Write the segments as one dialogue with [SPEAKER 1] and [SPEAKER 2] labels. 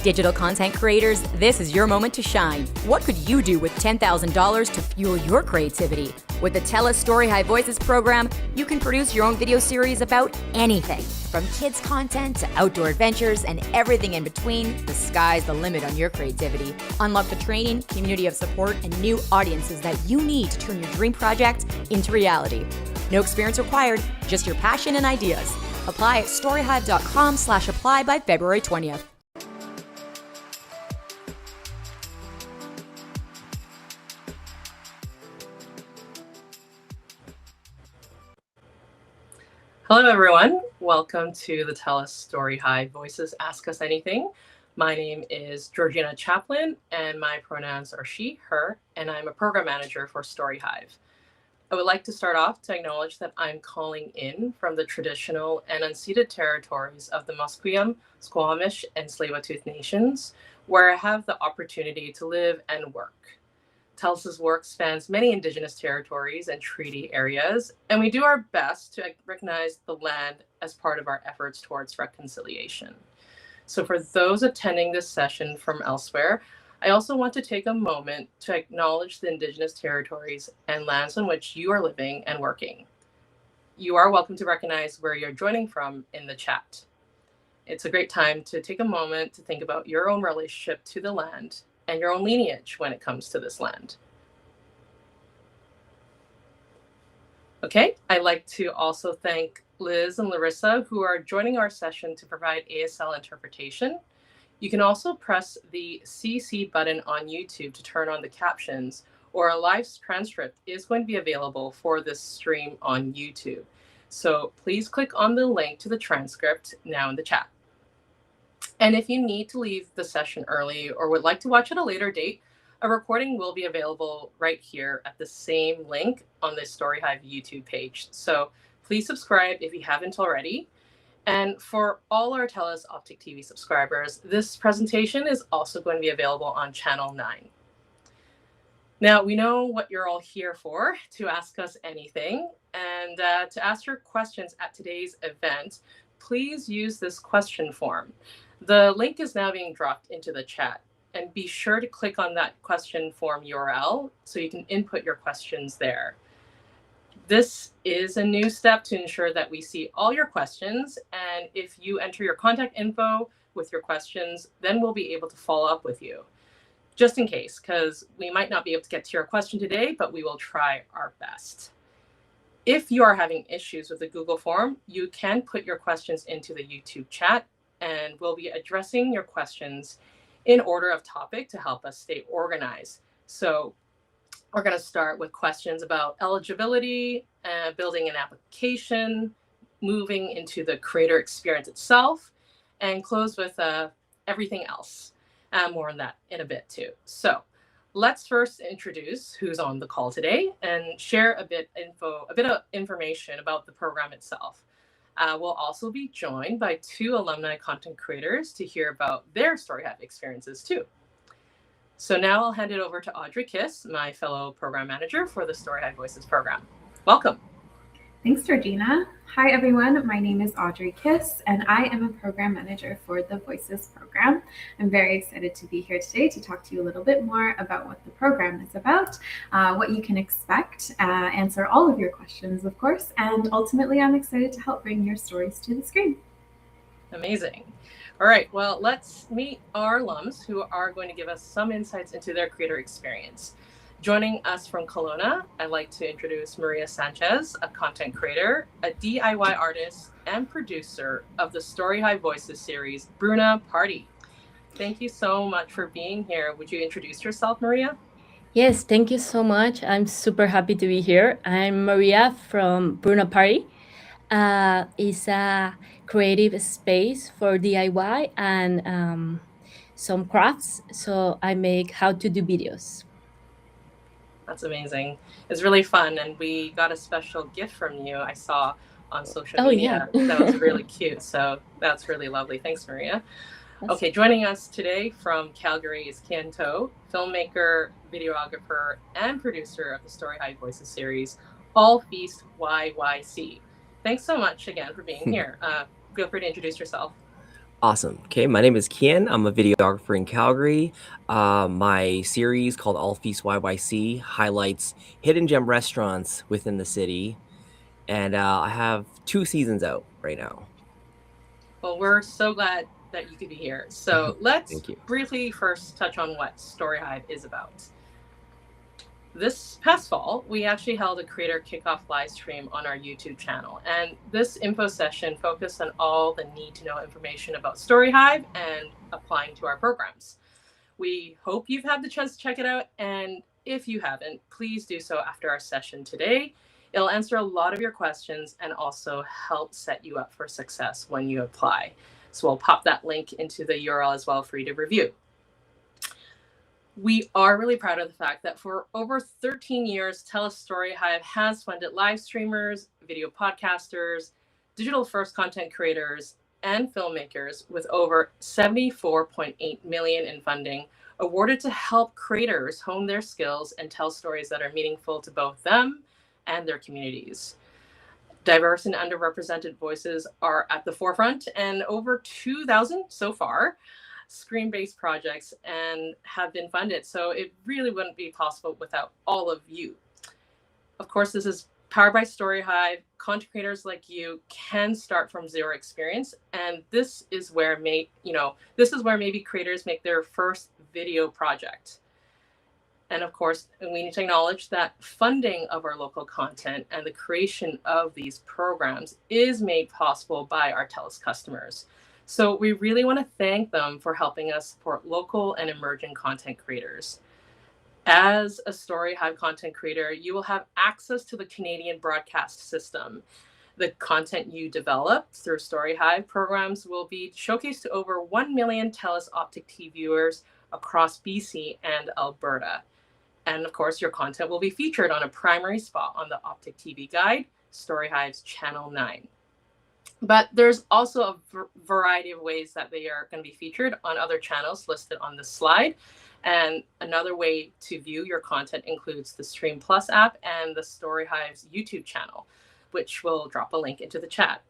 [SPEAKER 1] Digital content creators, this is your moment to shine. What could you do with $10,000 to fuel your creativity? With the TELUS STORYHIVE Voices program, you can produce your own video series about anything. From kids' content to outdoor adventures and everything in between, the sky's the limit on your creativity. Unlock the training, community of support, and new audiences that you need to turn your dream project into reality. No experience required, just your passion and ideas. Apply at storyhive.com/apply by February 20th.
[SPEAKER 2] Hello, everyone. Welcome to the TELUS STORYHIVE Voices Ask Us Anything. My name is Georgina Chaplin, and my pronouns are she, her, and I'm a program manager for STORYHIVE. I would like to start off to acknowledge that I'm calling in from the traditional and unceded territories of the Musqueam, Squamish, and Tsleil-Waututh Nations, where I have the opportunity to live and work. TELUS's work spans many Indigenous territories and treaty areas, and we do our best to recognize the land as part of our efforts towards reconciliation. So for those attending this session from elsewhere, I also want to take a moment to acknowledge the Indigenous territories and lands on which you are living and working. You are welcome to recognize where you're joining from in the chat. It's a great time to take a moment to think about your own relationship to the land and your own lineage when it comes to this land. Okay, I'd like to also thank Liz and Larissa, who are joining our session to provide ASL interpretation. You can also press the CC button on YouTube to turn on the captions, or a live transcript is going to be available for this stream on YouTube. So please click on the link to the transcript now in the chat. And if you need to leave the session early or would like to watch at a later date, a recording will be available right here at the same link on the STORYHIVE YouTube page. So please subscribe if you haven't already. And for all our TELUS Optic TV subscribers, this presentation is also going to be available on Channel 9. Now, we know what you're all here for, to ask us anything. And to ask your questions at today's event, please use this question form. The link is now being dropped into the chat, and be sure to click on that question form URL so you can input your questions there. This is a new step to ensure that we see all your questions, and if you enter your contact info with your questions, then we'll be able to follow up with you. Just in case, because we might not be able to get to your question today, but we will try our best. If you are having issues with the Google form, you can put your questions into the YouTube chat, and we'll be addressing your questions in order of topic to help us stay organized. So we're going to start with questions about eligibility, building an application, moving into the creator experience itself, and close with everything else. More on that in a bit too. So let's first introduce who's on the call today and share a bit of information about the program itself. We'll also be joined by two alumni content creators to hear about their STORYHIVE experiences too. So now I'll hand it over to Audrey Kiss, my fellow program manager for the STORYHIVE Voices program. Welcome.
[SPEAKER 3] Thanks, Georgina. Hi, everyone. My name is Audrey Kiss, and I am a program manager for the Voices program. I'm very excited to be here today to talk to you a little bit more about what the program is about, what you can expect, answer all of your questions, of course, and ultimately I'm excited to help bring your stories to the screen.
[SPEAKER 2] Amazing. All right, well, let's meet our alums who are going to give us some insights into their creator experience. Joining us from Kelowna, I'd like to introduce Maria Sanchez, a content creator, a DIY artist, and producer of the STORYHIVE Voices series, Bruna Party. Thank you so much for being here. Would you introduce yourself, Maria?
[SPEAKER 4] Yes, thank you so much. I'm super happy to be here. I'm Maria from Bruna Party. It's a creative space for DIY and some crafts. So I make how-to-do videos.
[SPEAKER 2] That's amazing. It's really fun, and we got a special gift from you I saw on social media.
[SPEAKER 4] Yeah.
[SPEAKER 2] That was really cute, so that's really lovely. Thanks, Maria. Okay, joining us today from Calgary is Kian To, filmmaker, videographer, and producer of the STORYHIVE Voices series, All Feast YYC. Thanks so much again for being here. Feel free to introduce yourself.
[SPEAKER 5] Awesome. Okay, my name is Kian. I'm a videographer in Calgary. My series called All Feast YYC highlights hidden gem restaurants within the city, and I have 2 seasons out right now.
[SPEAKER 2] Well, we're so glad that you could be here. So let's
[SPEAKER 5] Thank you.
[SPEAKER 2] briefly first touch on what StoryHive is about. This past fall, we actually held a creator kickoff live stream on our YouTube channel. And this info session focused on all the need to know information about StoryHive and applying to our programs. We hope you've had the chance to check it out. And if you haven't, please do so after our session today. It'll answer a lot of your questions and also help set you up for success when you apply. So we'll pop that link into the URL as well for you to review. We are really proud of the fact that for over 13 years, TELUS StoryHive has funded live streamers, video podcasters, digital first content creators, and filmmakers with over $74.8 million in funding awarded to help creators hone their skills and tell stories that are meaningful to both them and their communities. Diverse and underrepresented voices are at the forefront, and over 2,000 so far screen-based projects and have been funded. So it really wouldn't be possible without all of you. Of course, this is powered by StoryHive. Content creators like you can start from zero experience, and this is where maybe creators make their first video project. And of course, we need to acknowledge that funding of our local content and the creation of these programs is made possible by our TELUS customers. So we really want to thank them for helping us support local and emerging content creators. As a StoryHive content creator, you will have access to the Canadian broadcast system. The content you develop through StoryHive programs will be showcased to over 1 million TELUS Optic TV viewers across BC and Alberta. And of course, your content will be featured on a primary spot on the Optic TV Guide, StoryHive's Channel 9. But there's also a variety of ways that they are going to be featured on other channels listed on this slide. And another way to view your content includes the Stream Plus app and the StoryHive's YouTube channel, which will drop a link into the chat.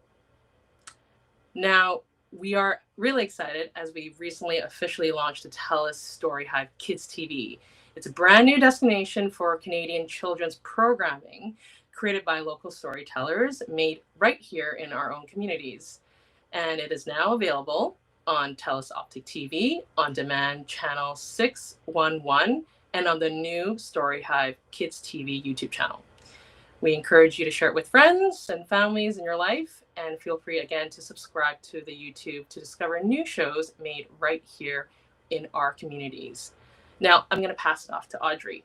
[SPEAKER 2] Now, we are really excited as we've recently officially launched the TELUS StoryHive Kids TV. It's a brand new destination for Canadian children's programming, created by local storytellers, made right here in our own communities. And it is now available on TELUS Optic TV, on demand channel 611, and on the new StoryHive Kids TV YouTube channel. We encourage you to share it with friends and families in your life, and feel free again to subscribe to the YouTube to discover new shows made right here in our communities. Now, I'm going to pass it off to Audrey.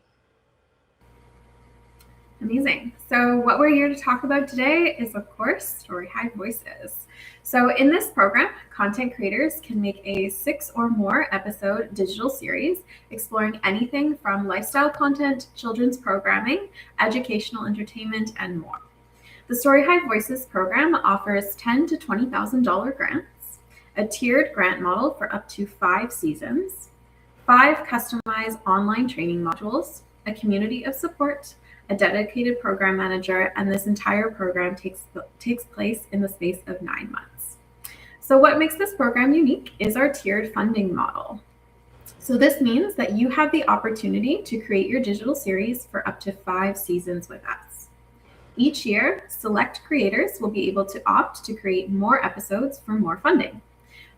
[SPEAKER 3] Amazing. So what we're here to talk about today is, of course, StoryHive Voices. So in this program, content creators can make a 6 or more episode digital series exploring anything from lifestyle content, children's programming, educational entertainment, and more. The StoryHive Voices program offers $10,000 to $20,000 grants, a tiered grant model for up to 5 seasons, 5 customized online training modules, a community of support, a dedicated program manager, and this entire program takes place in the space of 9 months. So what makes this program unique is our tiered funding model. So this means that you have the opportunity to create your digital series for up to 5 seasons with us. Each year, select creators will be able to opt to create more episodes for more funding.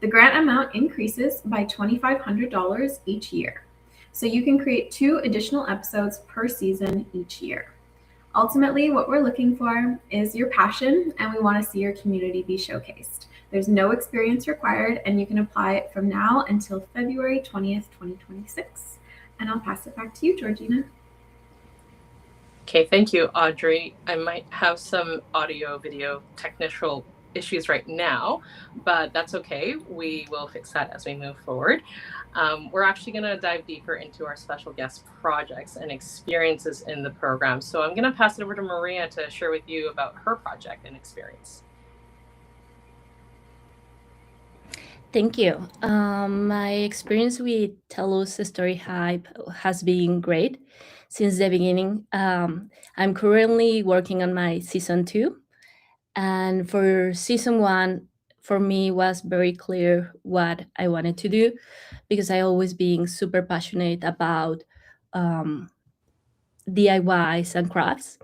[SPEAKER 3] The grant amount increases by $2,500 each year. So you can create 2 additional episodes per season each year. Ultimately, what we're looking for is your passion, and we want to see your community be showcased. There's no experience required, and you can apply it from now until February 20th, 2026. And I'll pass it back to you, Georgina.
[SPEAKER 2] Okay, thank you, Audrey. I might have some audio video technical issues right now, but that's okay. We will fix that as we move forward. We're actually going to dive deeper into our special guest projects and experiences in the program. So I'm going to pass it over to Maria to share with you about her project and experience.
[SPEAKER 4] Thank you. My experience with TELUS StoryHive has been great since the beginning. I'm currently working on my season 2. And for season 1, for me was very clear what I wanted to do, because I always been super passionate about um, DIYs and crafts.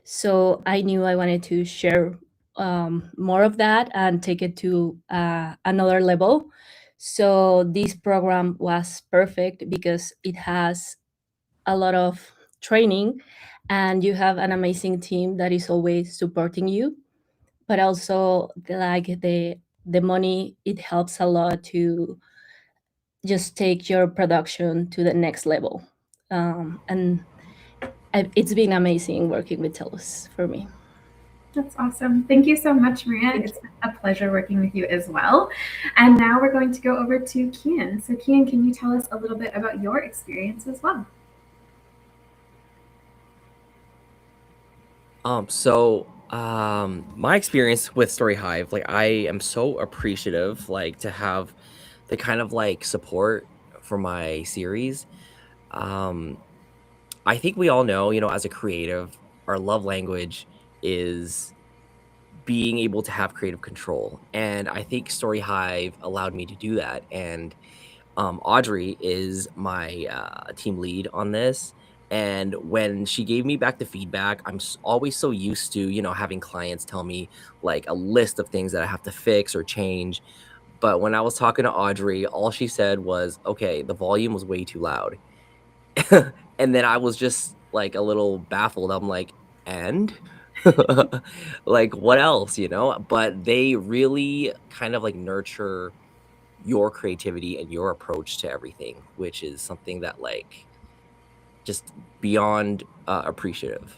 [SPEAKER 4] So I knew I wanted to share more of that and take it to another level. So this program was perfect because it has a lot of training, and you have an amazing team that is always supporting you. But also, like the money, it helps a lot to just take your production to the next level. And it's been amazing working with TELUS for me.
[SPEAKER 3] That's awesome. Thank you so much, Maria. It's been a pleasure working with you as well. And now we're going to go over to Kian. So Kian, can you tell us a little bit about your experience as well?
[SPEAKER 5] My experience with StoryHive, like I am so appreciative, like to have the kind of like support for my series. I think we all know, as a creative, our love language is being able to have creative control. And I think StoryHive allowed me to do that. And Audrey is my team lead on this. And when she gave me back the feedback, I'm always so used to, having clients tell me like a list of things that I have to fix or change. But when I was talking to Audrey, all she said was, okay, the volume was way too loud. And then I was just like a little baffled. I'm like, and like, what else, But they really kind of like nurture your creativity and your approach to everything, which is something that like just beyond appreciative.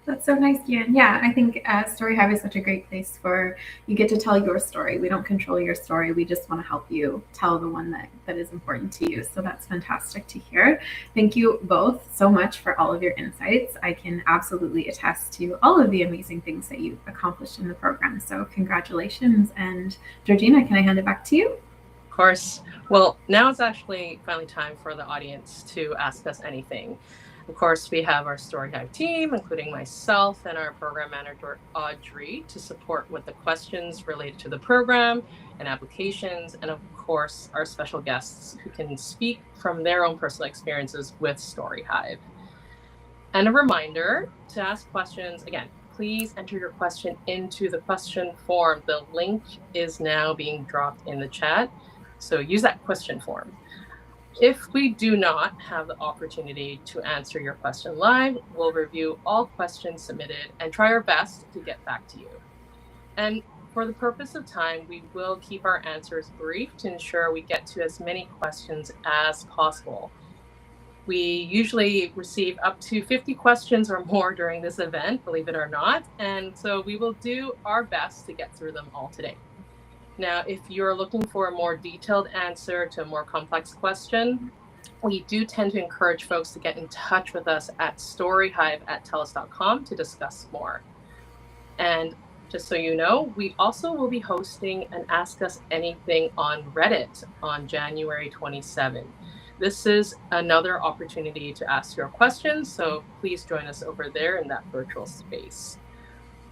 [SPEAKER 3] That's so nice, Kian. Yeah, I think StoryHive is such a great place for you get to tell your story. We don't control your story. We just want to help you tell the one that is important to you. So that's fantastic to hear. Thank you both so much for all of your insights. I can absolutely attest to all of the amazing things that you've accomplished in the program. So congratulations. And Georgina, can I hand it back to you?
[SPEAKER 2] Of course. Well, now it's actually finally time for the audience to ask us anything. Of course, we have our StoryHive team, including myself and our program manager, Audrey, to support with the questions related to the program and applications, and of course, our special guests who can speak from their own personal experiences with StoryHive. And a reminder to ask questions, again, please enter your question into the question form. The link is now being dropped in the chat, so use that question form. If we do not have the opportunity to answer your question live, we'll review all questions submitted and try our best to get back to you. And for the purpose of time, we will keep our answers brief to ensure we get to as many questions as possible. We usually receive up to 50 questions or more during this event, believe it or not, and so we will do our best to get through them all today. Now, if you're looking for a more detailed answer to a more complex question, we do tend to encourage folks to get in touch with us at storyhive@telus.com to discuss more. And just so you know, we also will be hosting an Ask Us Anything on Reddit on January 27. This is another opportunity to ask your questions, so please join us over there in that virtual space.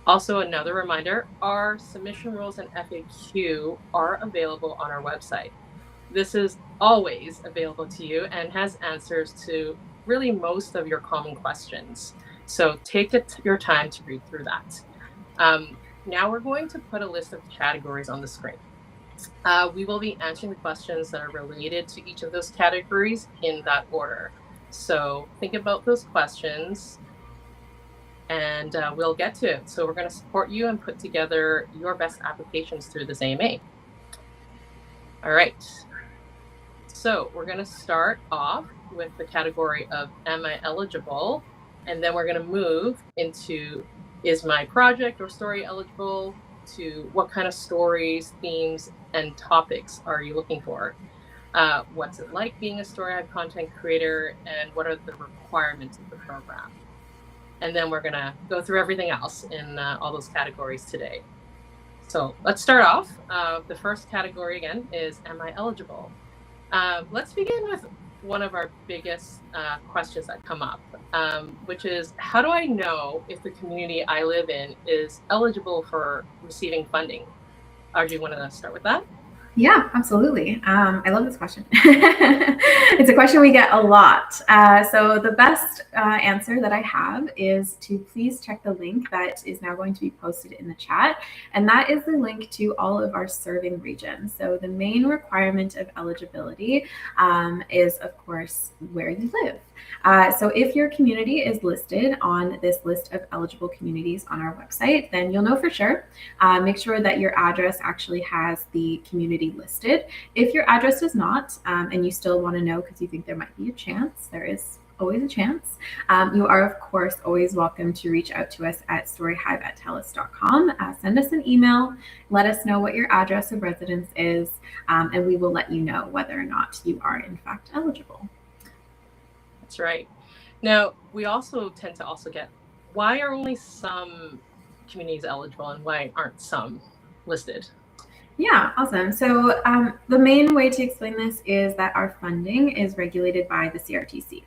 [SPEAKER 2] Also, another reminder, our submission rules and FAQ are available on our website. This is always available to you and has answers to really most of your common questions. So take your time to read through that. Now we're going to put a list of categories on the screen. We will be answering the questions that are related to each of those categories in that order. So think about those questions, and we'll get to it. So we're going to support you and put together your best applications through this AMA. All right. So we're going to start off with the category of Am I Eligible? And then we're going to move into Is my project or story eligible? To what kind of stories, themes, and topics are you looking for? What's it like being a StoryHive content creator? And what are the requirements of the program? And then we're going to go through everything else in all those categories today. So let's start off. The first category, again, is Am I Eligible? Let's begin with one of our biggest questions that come up, which is, how do I know if the community I live in is eligible for receiving funding? Audrey, you want to start with that?
[SPEAKER 3] Yeah, absolutely. I love this question. It's a question we get a lot. So the best answer that I have is to please check the link that is now going to be posted in the chat. And that is the link to all of our serving regions. So the main requirement of eligibility is, of course, where you live. So if your community is listed on this list of eligible communities on our website, then you'll know for sure. Make sure that your address actually has the community listed. If your address does not, and you still want to know because you think there might be a chance, there is always a chance, you are, of course, always welcome to reach out to us at storyhive@telus.com. Send us an email, let us know what your address of residence is, and we will let you know whether or not you are, in fact, eligible.
[SPEAKER 2] That's right. Now, we also tend to also get, why are only some communities eligible and why aren't some listed?
[SPEAKER 3] Yeah, awesome. So the main way to explain this is that our funding is regulated by the CRTC.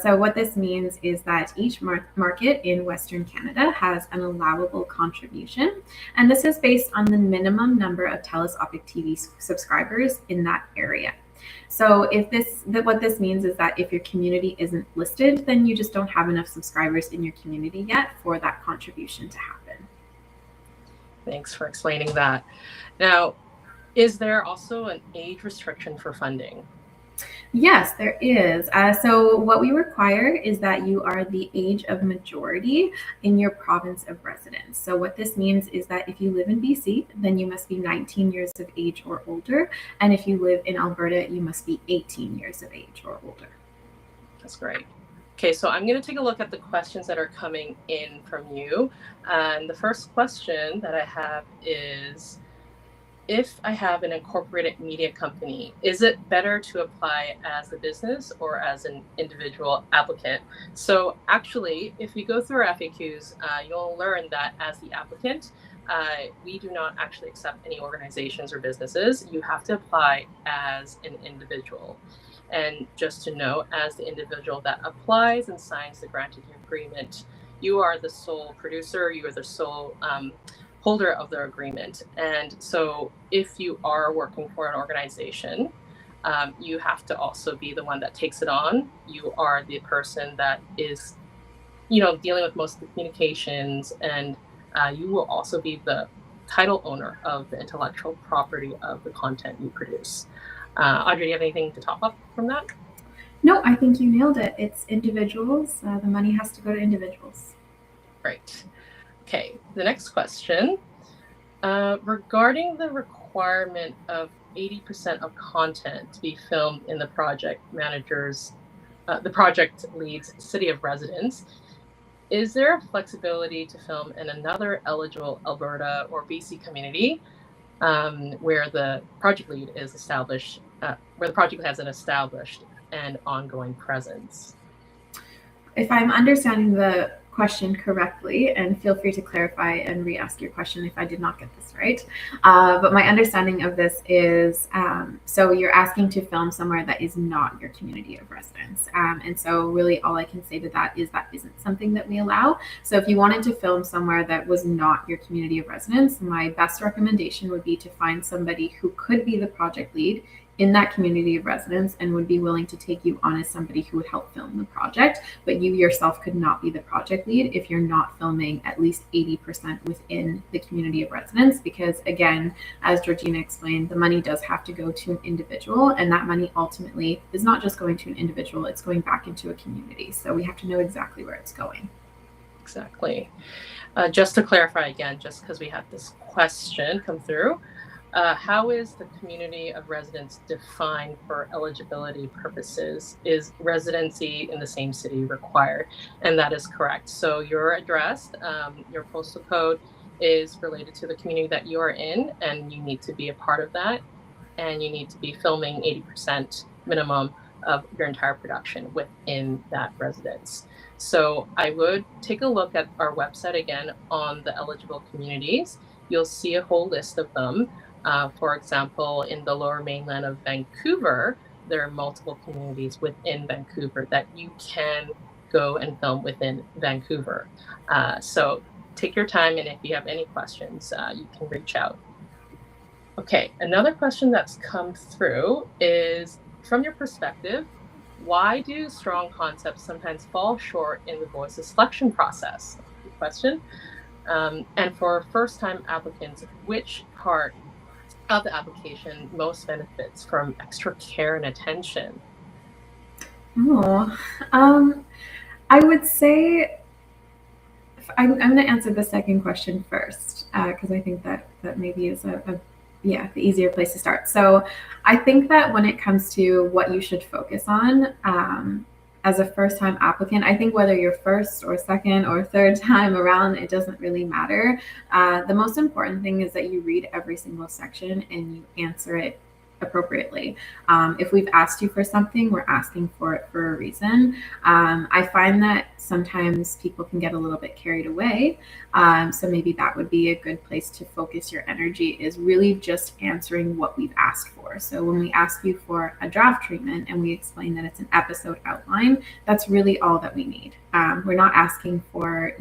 [SPEAKER 3] So what this means is that each market in Western Canada has an allowable contribution, and this is based on the minimum number of TELUS Optic TV subscribers in that area. So what this means is that if your community isn't listed, then you just don't have enough subscribers in your community yet for that contribution to happen.
[SPEAKER 2] Thanks for explaining that. Now, is there also an age restriction for funding?
[SPEAKER 3] Yes, there is. So what we require is that you are the age of majority in your province of residence. So what this means is that if you live in BC, then you must be 19 years of age or older. And if you live in Alberta, you must be 18 years of age or older.
[SPEAKER 2] That's great. Okay, so I'm going to take a look at the questions that are coming in from you. And the first question that I have is, if I have an incorporated media company, is it better to apply as a business or as an individual applicant? So actually, if you go through our FAQs, you'll learn that as the applicant, we do not actually accept any organizations or businesses. You have to apply as an individual. And just to know, as the individual that applies and signs the granting agreement, you are the sole producer, you are the sole holder of the agreement. And so if you are working for an organization, you have to also be the one that takes it on. You are the person that is, dealing with most of the communications, and you will also be the title owner of the intellectual property of the content you produce. Audrey, do you have anything to top up from that?
[SPEAKER 3] No, I think you nailed it. It's individuals. The money has to go to individuals.
[SPEAKER 2] Great. Okay, the next question. Regarding the requirement of 80% of content to be filmed in the project manager's, the project lead's city of residence, is there a flexibility to film in another eligible Alberta or BC community where the project lead is established, where the project has an established and ongoing presence?
[SPEAKER 3] If I'm understanding the question correctly, and feel free to clarify and re-ask your question if I did not get this right. But my understanding of this is, so you're asking to film somewhere that is not your community of residence. And so really all I can say to that is that isn't something that we allow. So if you wanted to film somewhere that was not your community of residence, my best recommendation would be to find somebody who could be the project lead in that community of residence and would be willing to take you on as somebody who would help film the project, but you yourself could not be the project lead if you're not filming at least 80% within the community of residence, because again, as Georgina explained, the money does have to go to an individual, and that money ultimately is not just going to an individual, it's going back into a community. So we have to know exactly where it's going.
[SPEAKER 2] Exactly. Just to clarify again, just because we had this question come through, how is the community of residence defined for eligibility purposes? Is residency in the same city required? And that is correct. So your address, your postal code is related to the community that you are in, and you need to be a part of that. And you need to be filming 80% minimum of your entire production within that residence. So I would take a look at our website again on the eligible communities. You'll see a whole list of them. For example, in the Lower Mainland of Vancouver, there are multiple communities within Vancouver that you can go and film within Vancouver. So take your time, and if you have any questions, you can reach out. Okay, another question that's come through is, from your perspective, why do strong concepts sometimes fall short in the Voices selection process? Good question. And for first-time applicants, which part of the application most benefits from extra care and attention?
[SPEAKER 3] Oh, I would say I'm going to answer the second question first because I think that maybe is the easier place to start. So I think that when it comes to what you should focus on as a first-time applicant, I think whether you're first or second or third time around, it doesn't really matter. The most important thing is that you read every single section and you answer it appropriately. If we've asked you for something, we're asking for it for a reason. I find that sometimes people can get a little bit carried away. So maybe that would be a good place to focus your energy, is really just answering what we've asked for. So when we ask you for a draft treatment and we explain that it's an episode outline, that's really all that we need. We're not asking for,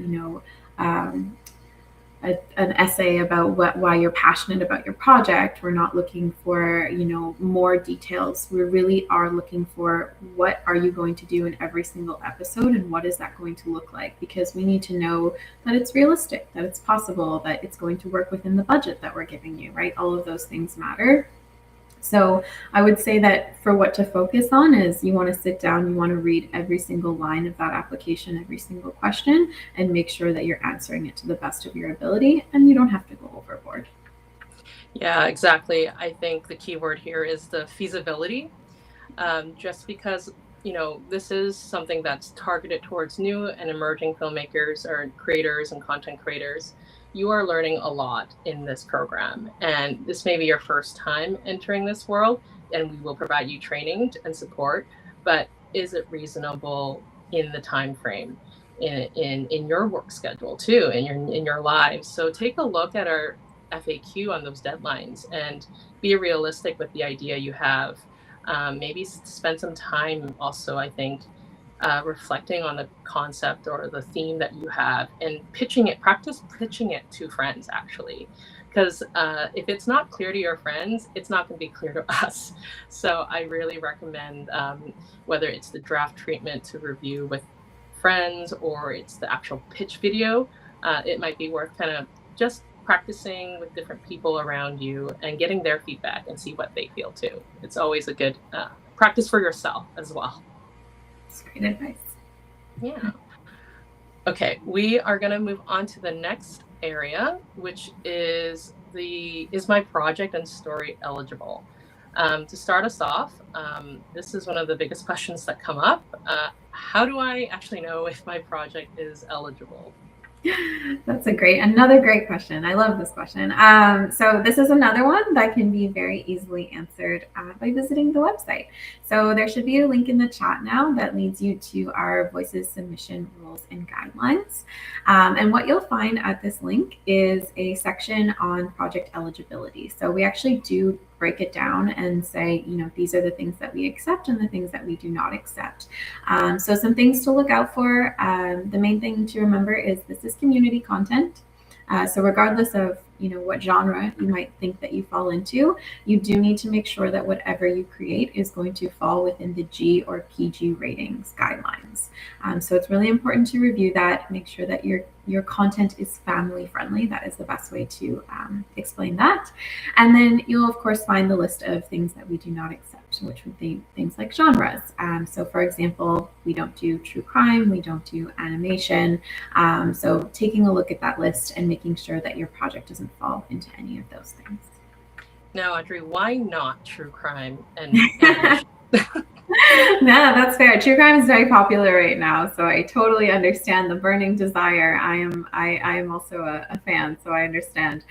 [SPEAKER 3] an essay about why you're passionate about your project. We're not looking for, more details. We really are looking for, what are you going to do in every single episode and what is that going to look like? Because we need to know that it's realistic, that it's possible, that it's going to work within the budget that we're giving you, right? All of those things matter. So I would say that for what to focus on is, you want to sit down, you want to read every single line of that application, every single question, and make sure that you're answering it to the best of your ability, and you don't have to go overboard.
[SPEAKER 2] Yeah, exactly. I think the key word here is the feasibility. Just because, this is something that's targeted towards new and emerging filmmakers or creators and content creators, you are learning a lot in this program. And this may be your first time entering this world, and we will provide you training and support, but is it reasonable in the time frame, in your work schedule too, in your lives? So take a look at our FAQ on those deadlines and be realistic with the idea you have. Maybe spend some time also, I think, reflecting on the concept or the theme that you have and practice pitching it to friends, actually. Because if it's not clear to your friends, it's not going to be clear to us. So I really recommend, whether it's the draft treatment to review with friends or it's the actual pitch video, it might be worth kind of just practicing with different people around you and getting their feedback and see what they feel too. It's always a good practice for yourself as well.
[SPEAKER 3] That's great advice.
[SPEAKER 2] Yeah. Okay, we are going to move on to the next area, which is my project and story eligible? To start us off, this is one of the biggest questions that come up. How do I actually know if my project is eligible?
[SPEAKER 3] That's another great question. I love this question. So this is another one that can be very easily answered by visiting the website. So there should be a link in the chat now that leads you to our Voices submission rules and guidelines. And what you'll find at this link is a section on project eligibility. So we actually do break it down and say, these are the things that we accept and the things that we do not accept. So some things to look out for. The main thing to remember is this is community content. So regardless of what genre you might think that you fall into, you do need to make sure that whatever you create is going to fall within the G or PG ratings guidelines. So it's really important to review that, make sure that your content is family friendly. That is the best way to explain that. And then you'll of course find the list of things that we do not accept, which would be things like genres. So for example, we don't do true crime, we don't do animation. So taking a look at that list and making sure that your project doesn't fall into any of those things.
[SPEAKER 2] Now, Audrey, why not true crime and animation?
[SPEAKER 3] No, that's fair. True crime is very popular right now, so I totally understand the burning desire. I am also a fan, so I understand.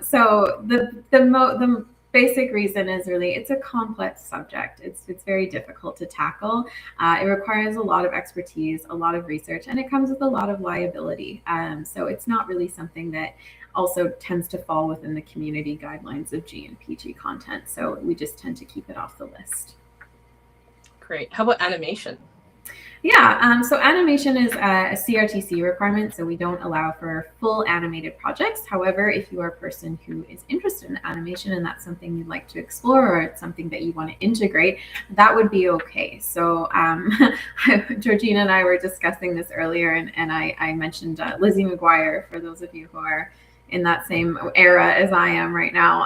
[SPEAKER 3] So the basic reason is really it's a complex subject. It's very difficult to tackle. It requires a lot of expertise, a lot of research, and it comes with a lot of liability. So it's not really something that also tends to fall within the community guidelines of G and PG content. So we just tend to keep it off the list.
[SPEAKER 2] Great. How about animation?
[SPEAKER 3] Yeah, so animation is a CRTC requirement, so we don't allow for full animated projects. However, if you are a person who is interested in animation and that's something you'd like to explore, or it's something that you want to integrate, that would be okay. So Georgina and I were discussing this earlier, and I mentioned Lizzie McGuire, for those of you who are in that same era as I am right now.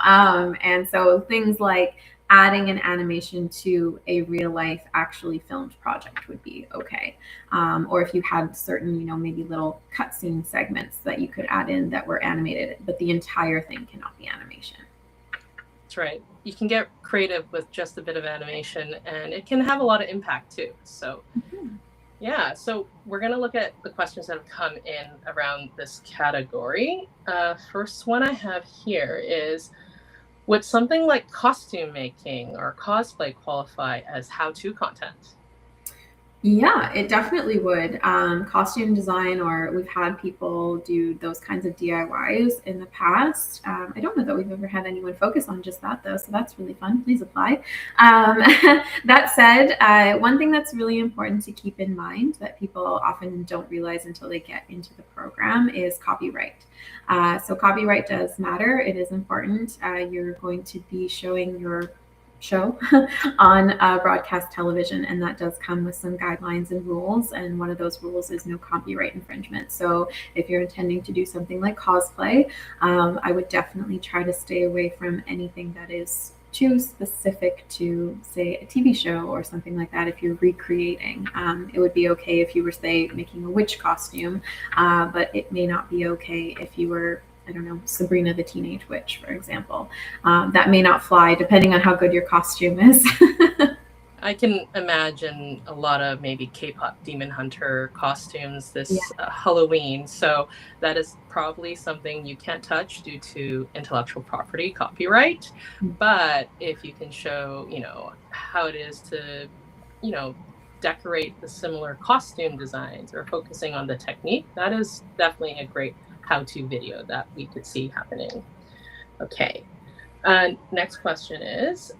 [SPEAKER 3] And so things like adding an animation to a real life actually filmed project would be okay. Or if you had certain, maybe little cutscene segments that you could add in that were animated, but the entire thing cannot be animation.
[SPEAKER 2] That's right. You can get creative with just a bit of animation, and it can have a lot of impact too. So yeah, so we're going to look at the questions that have come in around this category. First one I have here is, would something like costume making or cosplay qualify as how-to content?
[SPEAKER 3] Yeah, it definitely would. Costume design, or we've had people do those kinds of DIYs in the past. I don't know that we've ever had anyone focus on just that, though, so that's really fun. Please apply. That said, one thing that's really important to keep in mind that people often don't realize until they get into the program is copyright. So copyright does matter. It is important. You're going to be showing your show on broadcast television, and that does come with some guidelines and rules, and one of those rules is no copyright infringement. So if you're intending to do something like cosplay, I would definitely try to stay away from anything that is too specific to, say, a TV show or something like that. If you're recreating, it would be okay if you were, say, making a witch costume, but it may not be okay if you were, I don't know, Sabrina the Teenage Witch, for example. That may not fly depending on how good your costume is.
[SPEAKER 2] I can imagine a lot of maybe K-pop Demon Hunter costumes this Halloween. So that is probably something you can't touch due to intellectual property copyright. But if you can show, how it is to, decorate the similar costume designs or focusing on the technique, that is definitely a great how-to video that we could see happening. Okay. Next question is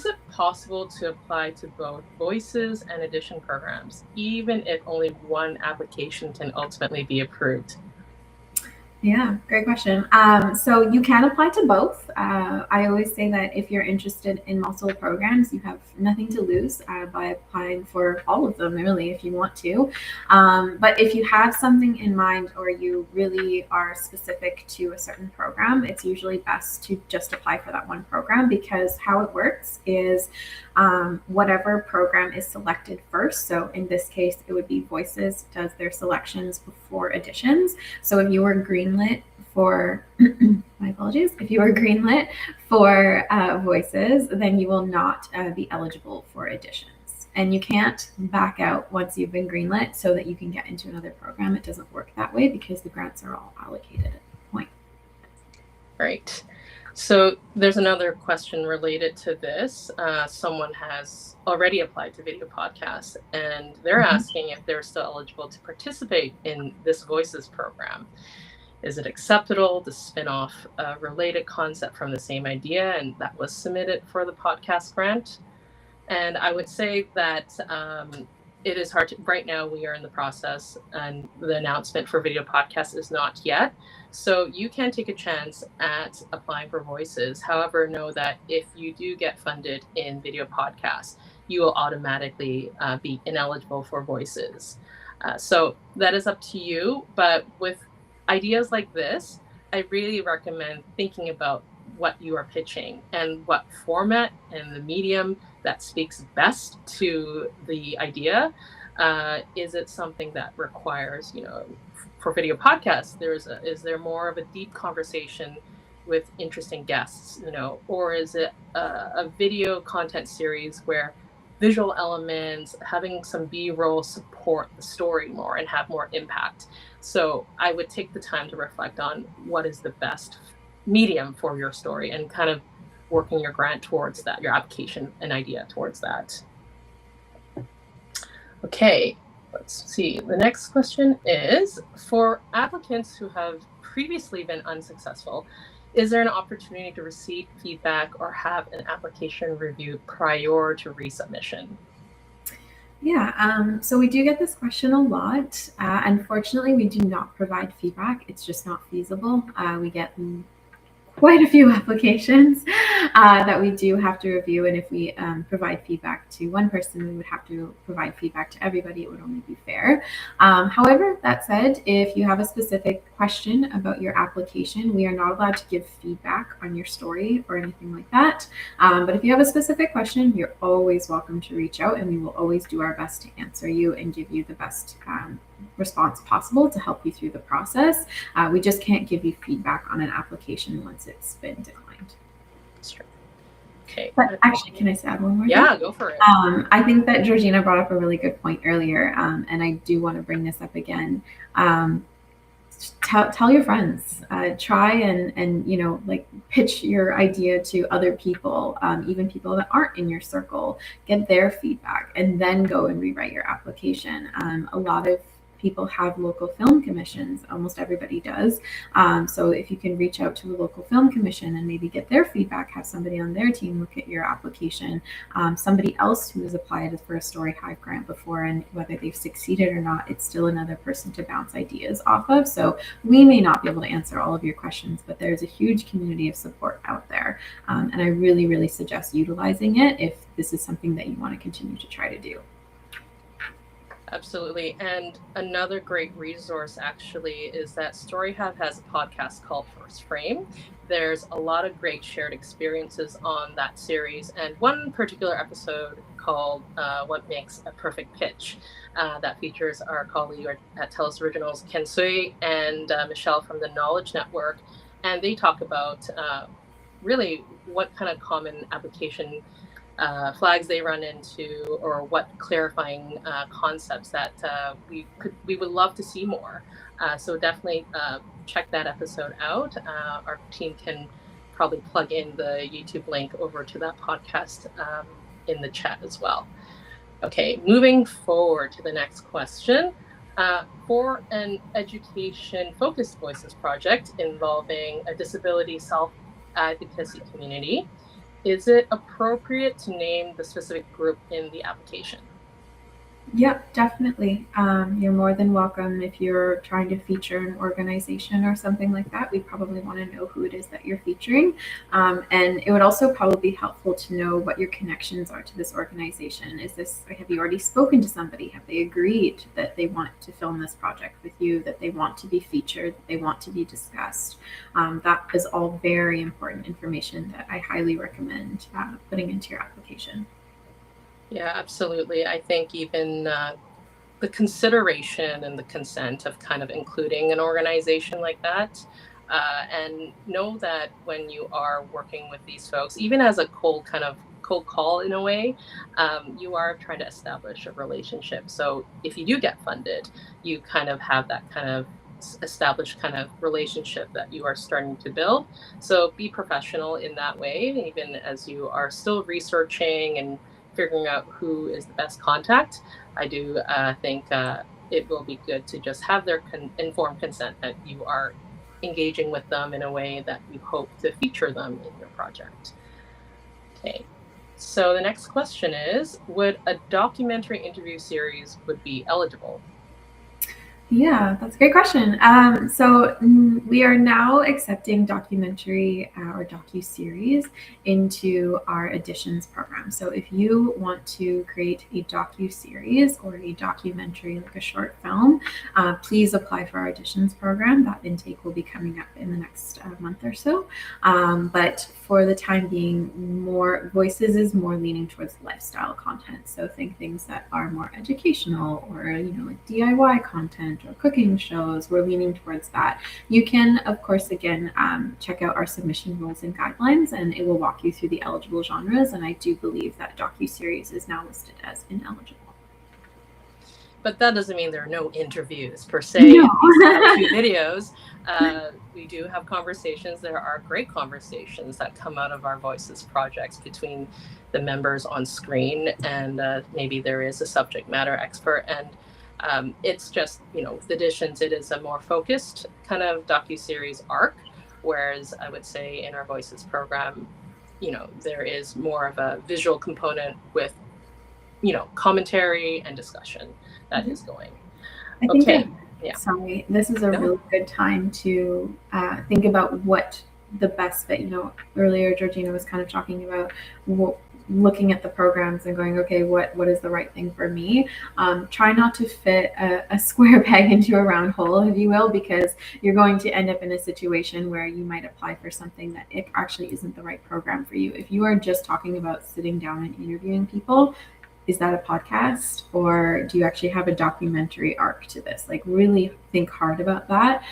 [SPEAKER 2] it possible to apply to both voices and edition programs, even if only one application can ultimately be approved?
[SPEAKER 3] Yeah, great question. So you can apply to both. I always say that if you're interested in multiple programs, you have nothing to lose by applying for all of them, really, if you want to. But if you have something in mind, or you really are specific to a certain program, it's usually best to just apply for that one program, because how it works is whatever program is selected first. So in this case, it would be Voices does their selections before Editions. So if you were greenlit for, my apologies, if you were greenlit for Voices, then you will not be eligible for Editions. And you can't back out once you've been greenlit so that you can get into another program. It doesn't work that way, because the grants are all allocated at the point.
[SPEAKER 2] Right. So there's another question related to this. Someone has already applied to video podcasts, and they're asking if they're still eligible to participate in this Voices program. Is it acceptable to spin off a related concept from the same idea and that was submitted for the podcast grant? And I would say that it is hard to, right now we are in the process, and the announcement for video podcast is not yet. So you can take a chance at applying for Voices. However, know that if you do get funded in video podcasts, you will automatically be ineligible for Voices. So that is up to you. But with ideas like this, I really recommend thinking about what you are pitching and what format and the medium that speaks best to the idea. Is it something that requires, for video podcasts, is there more of a deep conversation with interesting guests, or is it a video content series where visual elements, having some B-roll support the story more and have more impact? So I would take the time to reflect on what is the best medium for your story and kind of working your grant towards that, your application and idea towards that. Okay, let's see. The next question is, for applicants who have previously been unsuccessful, is there an opportunity to receive feedback or have an application reviewed prior to resubmission?
[SPEAKER 3] Yeah, so we do get this question a lot. Unfortunately, we do not provide feedback. It's just not feasible. We get quite a few applications that we do have to review, and if we provide feedback to one person, we would have to provide feedback to everybody. It would only be fair. However, that said, if you have a specific question about your application, we are not allowed to give feedback on your story or anything like that. But if you have a specific question, you're always welcome to reach out, and we will always do our best to answer you and give you the best response possible to help you through the process. We just can't give you feedback on an application once it's been declined.
[SPEAKER 2] Sure. Okay.
[SPEAKER 3] But actually, can I add one more thing?
[SPEAKER 2] Yeah, go for it.
[SPEAKER 3] I think that Georgina brought up a really good point earlier, and I do want to bring this up again. Tell your friends. Try and like pitch your idea to other people, even people that aren't in your circle. Get their feedback, and then go and rewrite your application. A lot of people have local film commissions. Almost everybody does. So if you can reach out to a local film commission and maybe get their feedback, have somebody on their team look at your application, somebody else who has applied for a StoryHive grant before, and whether they've succeeded or not, it's still another person to bounce ideas off of. So we may not be able to answer all of your questions, but there's a huge community of support out there. And I really, really suggest utilizing it if this is something that you want to continue to try to do.
[SPEAKER 2] Absolutely. And another great resource actually is that StoryHive has a podcast called First Frame. There's a lot of great shared experiences on that series, and one particular episode called What Makes a Perfect Pitch that features our colleague at TELUS Originals, Ken Sui, and Michelle from the Knowledge Network. And they talk about really what kind of common application flags they run into, or what clarifying concepts that we would love to see more. So definitely check that episode out. Our team can probably plug in the YouTube link over to that podcast in the chat as well. Okay, moving forward to the next question. For an education-focused Voices project involving a disability self-advocacy community, is it appropriate to name the specific group in the application?
[SPEAKER 3] Yep, definitely. You're more than welcome. If you're trying to feature an organization or something like that, we probably want to know who it is that you're featuring. And it would also probably be helpful to know what your connections are to this organization. Have you already spoken to somebody? Have they agreed that they want to film this project with you, that they want to be featured, that they want to be discussed? That is all very important information that I highly recommend putting into your application.
[SPEAKER 2] Yeah, absolutely. I think even the consideration and the consent of kind of including an organization like that, and know that when you are working with these folks, even as a cold call in a way, you are trying to establish a relationship. So if you do get funded, you kind of have that kind of established kind of relationship that you are starting to build. So be professional in that way, even as you are still researching and figuring out who is the best contact. I do think it will be good to just have their informed consent that you are engaging with them in a way that you hope to feature them in your project. Okay, so the next question is, would a documentary interview series would be eligible?
[SPEAKER 3] Yeah, that's a great question. So we are now accepting documentary or docu-series into our additions program. So if you want to create a docu-series or a documentary, like a short film, please apply for our additions program. That intake will be coming up in the next month or so. But for the time being, more Voices is more leaning towards lifestyle content. So think things that are more educational, or like DIY content or cooking shows. We're leaning towards that. You can, of course, again, check out our submission rules and guidelines, and it will walk you through the eligible genres. And I do believe that docuseries is now listed as ineligible.
[SPEAKER 2] But that doesn't mean there are no interviews per se. No. In these videos, we do have conversations. There are great conversations that come out of our Voices projects between the members on screen, and maybe there is a subject matter expert. And it's just, with additions, it is a more focused kind of docuseries arc, whereas I would say in our Voices program, there is more of a visual component with commentary and discussion that is going.
[SPEAKER 3] I think
[SPEAKER 2] Okay. Yeah.
[SPEAKER 3] Sorry, this is a really good time to think about what the best fit. Earlier Georgina was kind of talking about looking at the programs and going, okay, what is the right thing for me? Try not to fit a square peg into a round hole, if you will, because you're going to end up in a situation where you might apply for something that it actually isn't the right program for you. If you are just talking about sitting down and interviewing people, is that a podcast, or do you actually have a documentary arc to this? Like, really think hard about that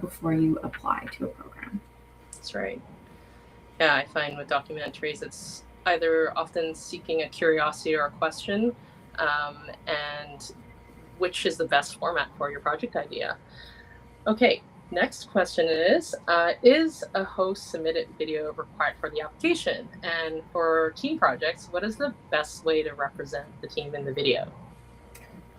[SPEAKER 3] before you apply to a program.
[SPEAKER 2] That's right. Yeah, I find with documentaries, it's either often seeking a curiosity or a question, and which is the best format for your project idea. Okay, next question is a host submitted video required for the application? And for team projects, what is the best way to represent the team in the video?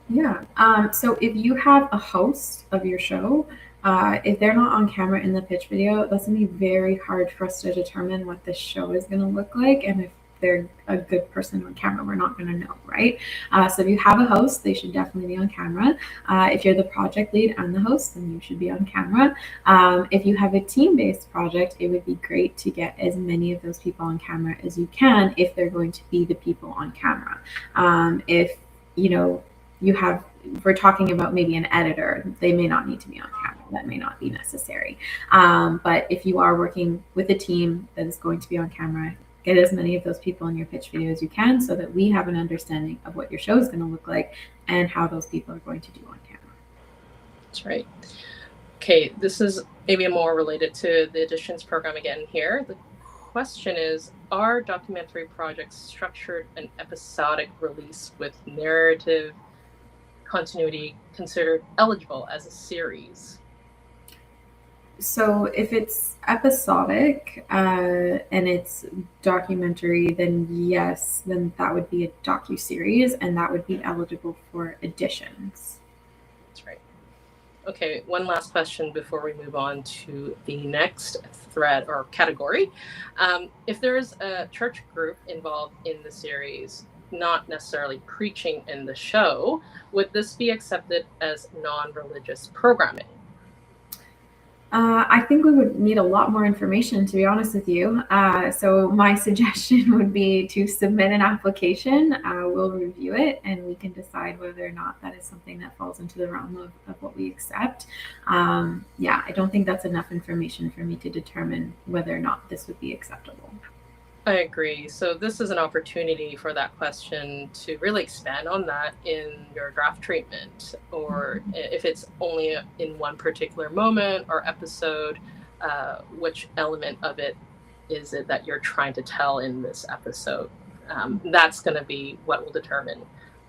[SPEAKER 3] Yeah, so if you have a host of your show, if they're not on camera in the pitch video, that's going to be very hard for us to determine what the show is going to look like. And if they're a good person on camera, we're not going to know, right? So if you have a host, they should definitely be on camera. If you're the project lead and the host, then you should be on camera. If you have a team-based project, it would be great to get as many of those people on camera as you can if they're going to be the people on camera. If we're talking about maybe an editor, they may not need to be on camera. That may not be necessary. But if you are working with a team that is going to be on camera, get as many of those people in your pitch video as you can so that we have an understanding of what your show is going to look like and how those people are going to do on camera.
[SPEAKER 2] That's right. Okay, this is maybe more related to the Additions program again here. The question is, are documentary projects structured an episodic release with narrative continuity considered eligible as a series?
[SPEAKER 3] So if it's episodic and it's documentary, then yes, then that would be a docuseries and that would be eligible for Additions.
[SPEAKER 2] That's right. Okay, one last question before we move on to the next thread or category. If there is a church group involved in the series, not necessarily preaching in the show, would this be accepted as non-religious programming?
[SPEAKER 3] I think we would need a lot more information, to be honest with you. So my suggestion would be to submit an application. We'll review it and we can decide whether or not that is something that falls into the realm of what we accept. I don't think that's enough information for me to determine whether or not this would be acceptable.
[SPEAKER 2] I agree. So this is an opportunity for that question to really expand on that in your draft treatment, or if it's only in one particular moment or episode, which element of it is it that you're trying to tell in this episode? That's going to be what will determine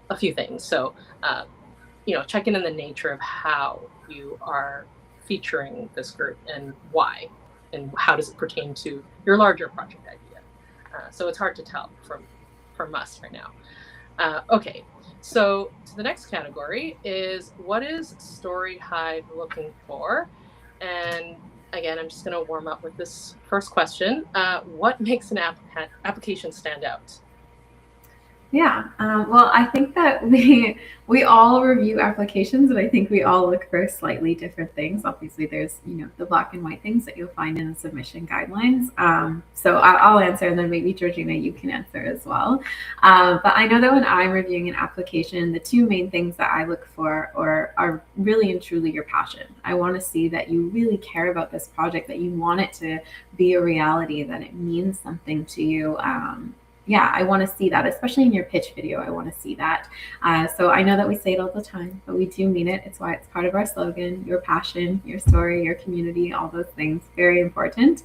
[SPEAKER 2] a few things. So, checking in the nature of how you are featuring this group and why, and how does it pertain to your larger project idea. So it's hard to tell from us right now. Okay, so the next category is, what is STORYHIVE looking for? And again, I'm just going to warm up with this first question. What makes an application stand out?
[SPEAKER 3] Yeah, well, I think that we all review applications, and I think we all look for slightly different things. Obviously, there's the black and white things that you'll find in the submission guidelines. So I'll answer, and then maybe Georgina, you can answer as well. But I know that when I'm reviewing an application, the two main things that I look for are really and truly your passion. I want to see that you really care about this project, that you want it to be a reality, that it means something to you. I want to see that, especially in your pitch video. I want to see that. So I know that we say it all the time, but we do mean it. It's why it's part of our slogan: your passion, your story, your community, all those things, very important.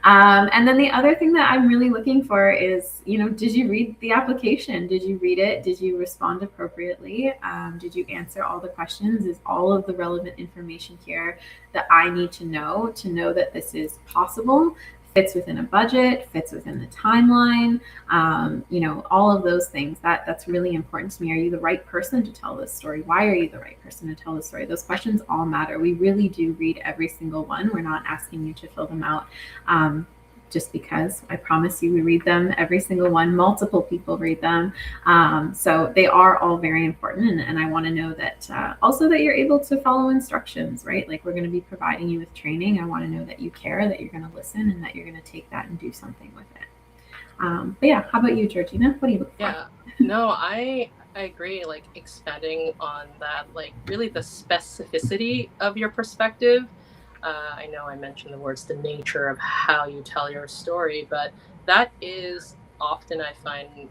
[SPEAKER 3] And then the other thing that I'm really looking for is, did you read the application? Did you read it? Did you respond appropriately? Did you answer all the questions? Is all of the relevant information here that I need to know that this is possible? Fits within a budget, fits within the timeline, all of those things. That's really important to me. Are you the right person to tell this story? Why are you the right person to tell this story? Those questions all matter. We really do read every single one. We're not asking you to fill them out just because I promise you we read them, every single one, multiple people read them. So they are all very important. And I want to know that also that you're able to follow instructions, right? Like we're going to be providing you with training. I want to know that you care, that you're going to listen, and that you're going to take that and do something with it. But yeah, how about you, Georgina? What do you look for?
[SPEAKER 2] Yeah, no, I agree, like expanding on that, like really the specificity of your perspective. I know I mentioned the words, the nature of how you tell your story, but that is often, I find,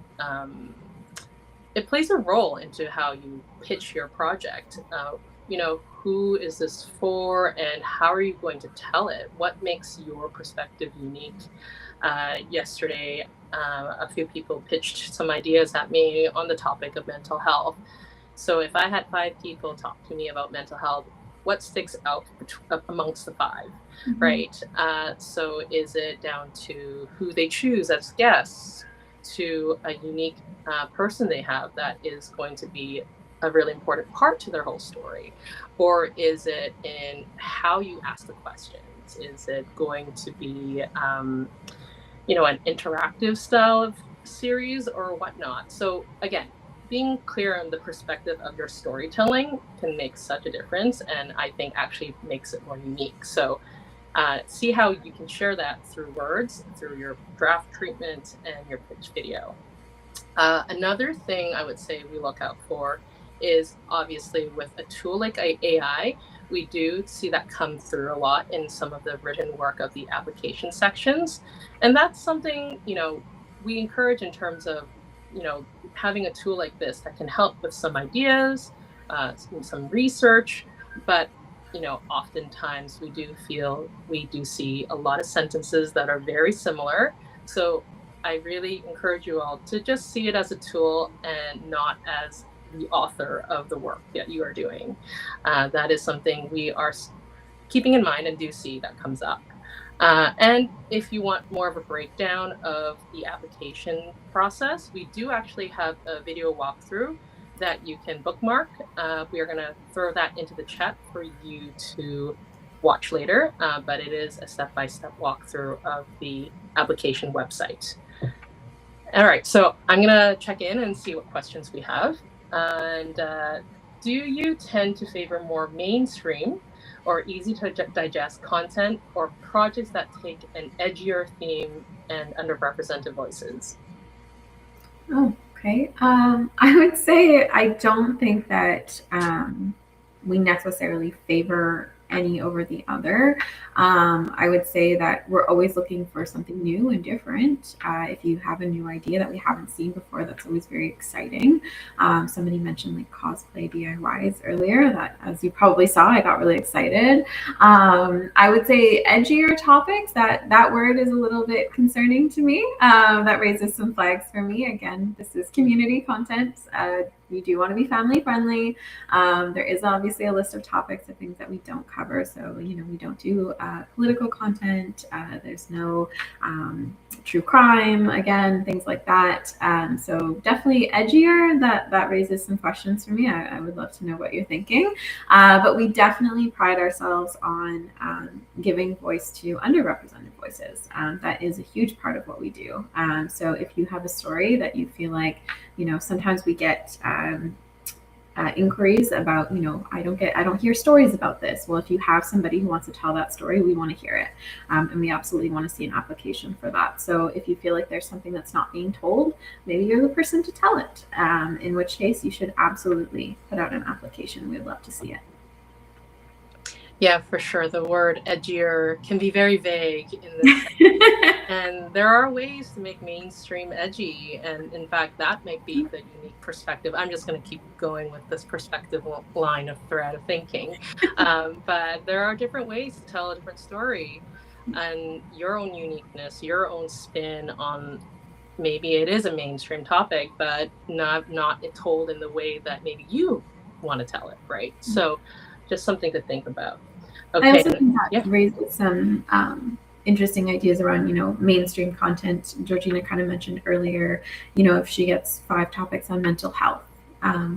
[SPEAKER 2] it plays a role into how you pitch your project. Who is this for, and how are you going to tell it? What makes your perspective unique? Yesterday, a few people pitched some ideas at me on the topic of mental health. So if I had 5 people talk to me about mental health, what sticks out amongst the 5, right? So is it down to who they choose as guests, to a unique person they have that is going to be a really important part to their whole story? Or is it in how you ask the questions? Is it going to be an interactive style of series or whatnot? So again, being clear on the perspective of your storytelling can make such a difference, and I think actually makes it more unique. So see how you can share that through words, through your draft treatment and your pitch video. Another thing I would say we look out for is, obviously with a tool like AI, we do see that come through a lot in some of the written work of the application sections. And that's something, we encourage in terms of, having a tool like this that can help with some ideas, some research, but, oftentimes we do see a lot of sentences that are very similar. So I really encourage you all to just see it as a tool and not as the author of the work that you are doing. That is something we are keeping in mind and do see that comes up. And if you want more of a breakdown of the application process, we do actually have a video walkthrough that you can bookmark. We are going to throw that into the chat for you to watch later, but it is a step-by-step walkthrough of the application website. All right, so I'm going to check in and see what questions we have. And do you tend to favor more mainstream or easy to digest content, or projects that take an edgier theme and underrepresented voices?
[SPEAKER 3] Oh, okay. I would say I don't think that we necessarily favor any over the other. I would say that we're always looking for something new and different. If you have a new idea that we haven't seen before, that's always very exciting. Somebody mentioned like cosplay DIYs earlier, that, as you probably saw, I got really excited. I would say edgier topics, that word is a little bit concerning to me. That raises some flags for me. Again, this is community content. We do want to be family friendly. There is obviously a list of topics of things that we don't cover. So, we don't do political content. There's no true crime, again, things like that. So definitely edgier. That raises some questions for me. I would love to know what you're thinking. But we definitely pride ourselves on giving voice to underrepresented voices. That is a huge part of what we do. So if you have a story that you feel like, sometimes we get inquiries about, I don't hear stories about this. Well, if you have somebody who wants to tell that story, we want to hear it. And we absolutely want to see an application for that. So if you feel like there's something that's not being told, maybe you're the person to tell it. In which case you should absolutely put out an application. We'd love to see it.
[SPEAKER 2] Yeah, for sure. The word edgier can be very vague in this. And there are ways to make mainstream edgy. And in fact, that might be the unique perspective. I'm just going to keep going with this perspective line of thread of thinking. But there are different ways to tell a different story, and your own uniqueness, your own spin on, maybe it is a mainstream topic, but not told in the way that maybe you want to tell it, right? So just something to think about. Okay.
[SPEAKER 3] I also think that raises some interesting ideas around, mainstream content. Georgina kind of mentioned earlier, if she gets 5 topics on mental health,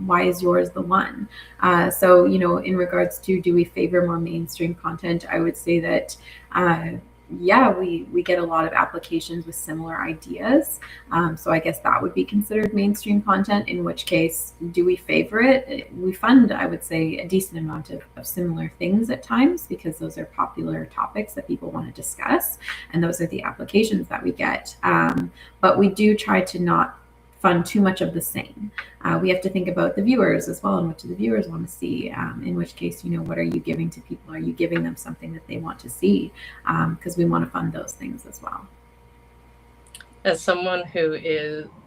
[SPEAKER 3] why is yours the one? So, in regards to, do we favor more mainstream content? I would say that yeah, we get a lot of applications with similar ideas. So I guess that would be considered mainstream content, in which case, do we favor it? We fund, I would say, a decent amount of similar things at times, because those are popular topics that people want to discuss, and those are the applications that we get. But we do try to not fund too much of the same. We have to think about the viewers as well, and what do the viewers want to see, in which case, what are you giving to people? Are you giving them something that they want to see? Because we want to fund those things as well.
[SPEAKER 2] As someone who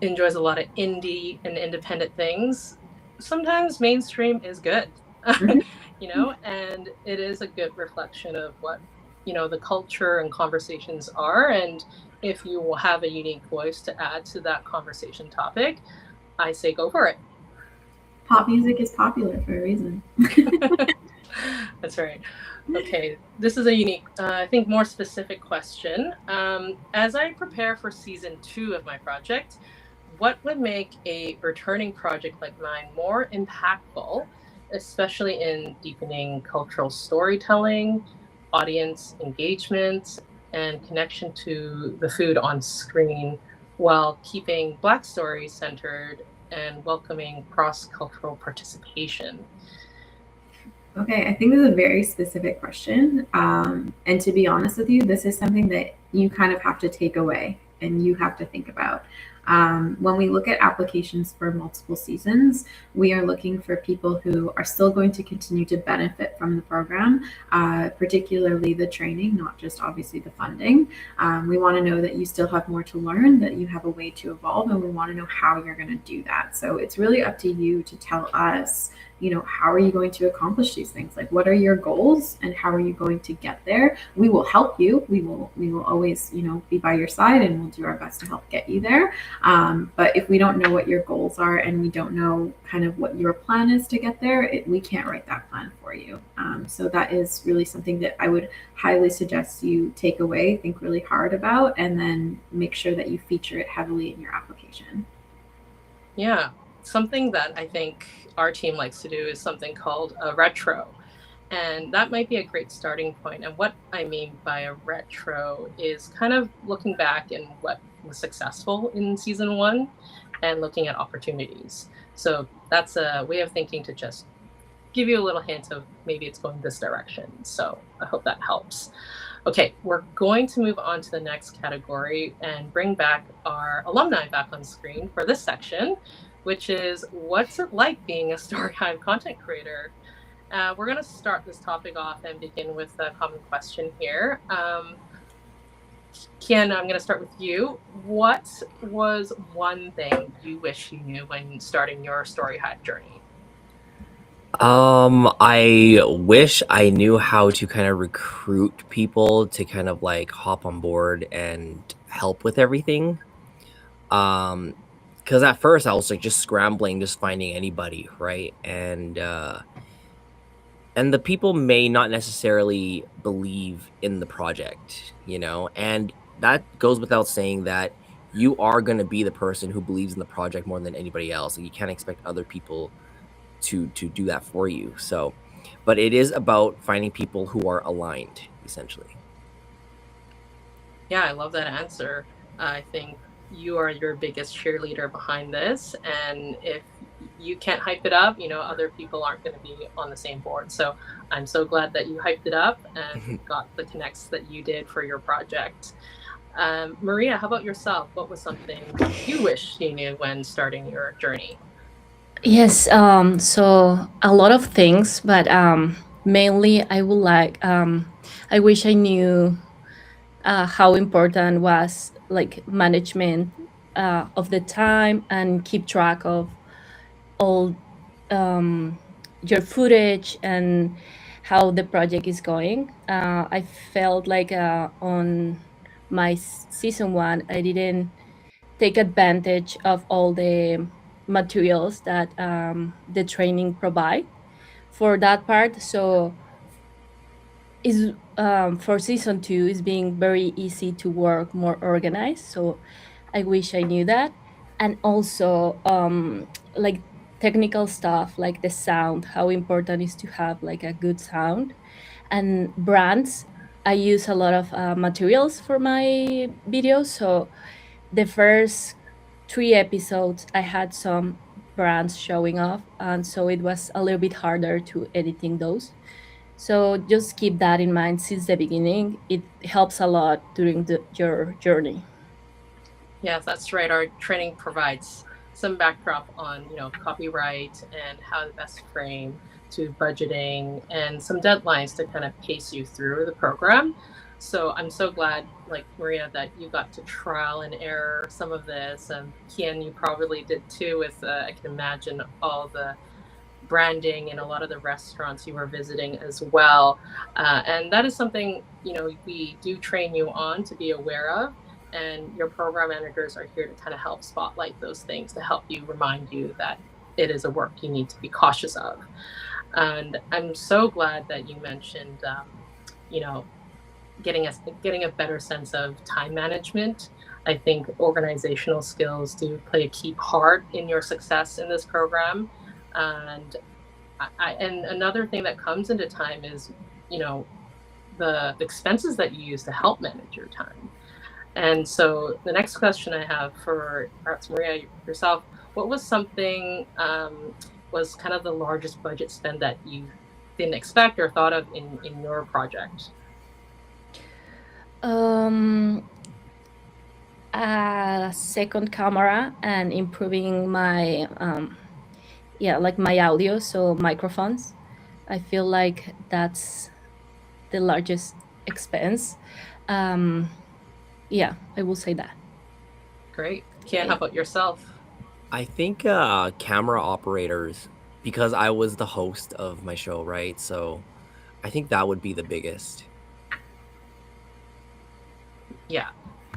[SPEAKER 2] enjoys a lot of indie and independent things, sometimes mainstream is good. And it is a good reflection of what the culture and conversations are. And if you will have a unique voice to add to that conversation topic, I say go for it.
[SPEAKER 3] Pop music is popular for a reason.
[SPEAKER 2] That's right. Okay, this is a unique, I think more specific question. As I prepare for season 2 of my project, what would make a returning project like mine more impactful, especially in deepening cultural storytelling, audience engagement, and connection to the food on screen, while keeping Black stories centered and welcoming cross-cultural participation?
[SPEAKER 3] Okay, I think this is a very specific question. And to be honest with you, this is something that you kind of have to take away and you have to think about. When we look at applications for multiple seasons, we are looking for people who are still going to continue to benefit from the program, particularly the training, not just obviously the funding. We want to know that you still have more to learn, that you have a way to evolve, and we want to know how you're going to do that. So it's really up to you to tell us, how are you going to accomplish these things? Like, what are your goals and how are you going to get there? We will help you. We will always, be by your side, and we'll do our best to help get you there. But if we don't know what your goals are and we don't know kind of what your plan is to get there, we can't write that plan for you. So that is really something that I would highly suggest you take away, think really hard about, and then make sure that you feature it heavily in your application.
[SPEAKER 2] Yeah, something that I think our team likes to do is something called a retro. And that might be a great starting point. And what I mean by a retro is kind of looking back and what was successful in season 1 and looking at opportunities. So that's a way of thinking to just give you a little hint of maybe it's going this direction. So I hope that helps. Okay, we're going to move on to the next category and bring back our alumni back on screen for this section, which is what's it like being a STORYHIVE content creator? We're going to start this topic off and begin with a common question here. Kian, I'm going to start with you. What was one thing you wish you knew when starting your STORYHIVE journey?
[SPEAKER 5] I wish I knew how to kind of recruit people to kind of like hop on board and help with everything. Because at first I was like just scrambling, just finding anybody, right? And the people may not necessarily believe in the project, and that goes without saying that you are going to be the person who believes in the project more than anybody else. Like, you can't expect other people to do that for you. So, but it is about finding people who are aligned, essentially.
[SPEAKER 2] Yeah, I love that answer. I think you are your biggest cheerleader behind this, and if you can't hype it up, other people aren't going to be on the same board. So I'm so glad that you hyped it up and got the connects that you did for your project. Maria, how about yourself? What was something you wish you knew when starting your journey?
[SPEAKER 4] Yes, so a lot of things, but mainly I would like, I wish I knew how important was like management of the time and keep track of all your footage and how the project is going. I felt like on my season 1, I didn't take advantage of all the materials that the training provide for that part. So is for season 2 is being very easy to work, more organized. So I wish I knew that. And also like technical stuff like the sound, how important is to have like a good sound, and brands I use a lot of materials for my videos. So the first 3 episodes, I had some brands showing off, and so it was a little bit harder to editing those. So just keep that in mind since the beginning. It helps a lot during your journey.
[SPEAKER 2] Yes, that's right. Our training provides some backdrop on, copyright and how to best frame, to budgeting and some deadlines to kind of pace you through the program. So I'm so glad, like Maria, that you got to trial and error some of this, and Kian, you probably did too. With I can imagine all the branding and a lot of the restaurants you were visiting as well. And that is something, we do train you on to be aware of. And your program managers are here to kind of help spotlight those things, to help you, remind you that it is a work you need to be cautious of. And I'm so glad that you mentioned, you know, getting a better sense of time management. I think organizational skills do play a key part in your success in this program. And and another thing that comes into time is, the expenses that you use to help manage your time. And so the next question I have for perhaps Maria yourself, what was something, was kind of the largest budget spend that you didn't expect or thought of in your project?
[SPEAKER 4] A second camera and improving my like my audio, so microphones. I feel like that's the largest expense. Yeah, I will say that.
[SPEAKER 2] Great. Kian, how about yourself?
[SPEAKER 5] I think camera operators, because I was the host of my show, right? So I think that would be the biggest.
[SPEAKER 2] Yeah,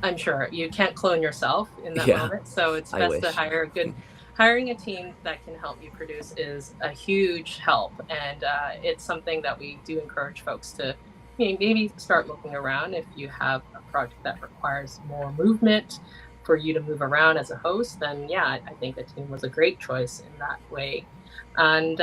[SPEAKER 2] I'm sure you can't clone yourself in that
[SPEAKER 5] Yeah,
[SPEAKER 2] moment. So it's
[SPEAKER 5] I
[SPEAKER 2] best to
[SPEAKER 5] wish.
[SPEAKER 2] hire a good, hiring a team that can help you produce is a huge help. And it's something that we do encourage folks to maybe start looking around if you have a project that requires more movement for you to move around as a host. Then yeah, I think a team was a great choice in that way. And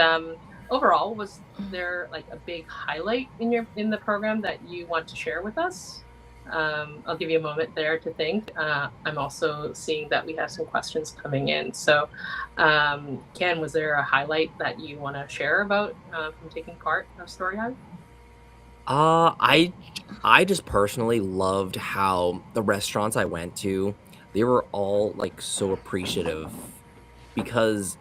[SPEAKER 2] overall, was there like a big highlight in the program that you want to share with us? I'll give you a moment there to think. I'm also seeing that we have some questions coming in. So, Ken, was there a highlight that you want to share about from taking part of StoryHive?
[SPEAKER 5] I just personally loved how the restaurants I went to, they were all like so appreciative, because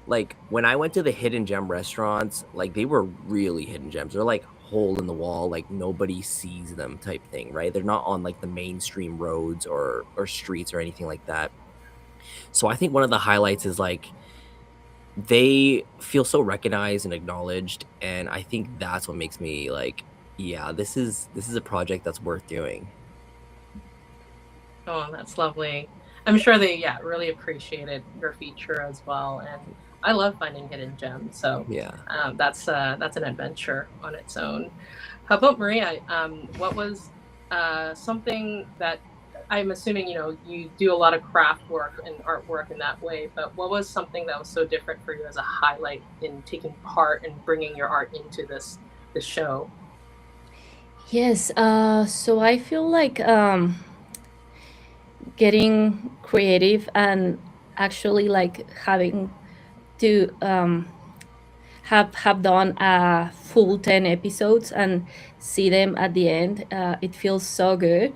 [SPEAKER 5] like when I went to the hidden gem restaurants, like they were really hidden gems. They're like hole in the wall, like nobody sees them type thing, right? They're not on like the mainstream roads or streets or anything like that. So I think one of the highlights is like they feel so recognized and acknowledged, and I think that's what makes me like, yeah, this is a project that's worth doing.
[SPEAKER 2] Oh, that's lovely. I'm sure they, really appreciated your feature as well. And I love finding hidden gems. So
[SPEAKER 5] Yeah.
[SPEAKER 2] that's an adventure on its own. How about Maria? What was something that I'm assuming, you do a lot of craft work and artwork in that way, but what was something that was so different for you as a highlight in taking part and bringing your art into this show?
[SPEAKER 4] Yes, so I feel like getting creative and actually like having to have done a full 10 episodes and see them at the end. It feels so good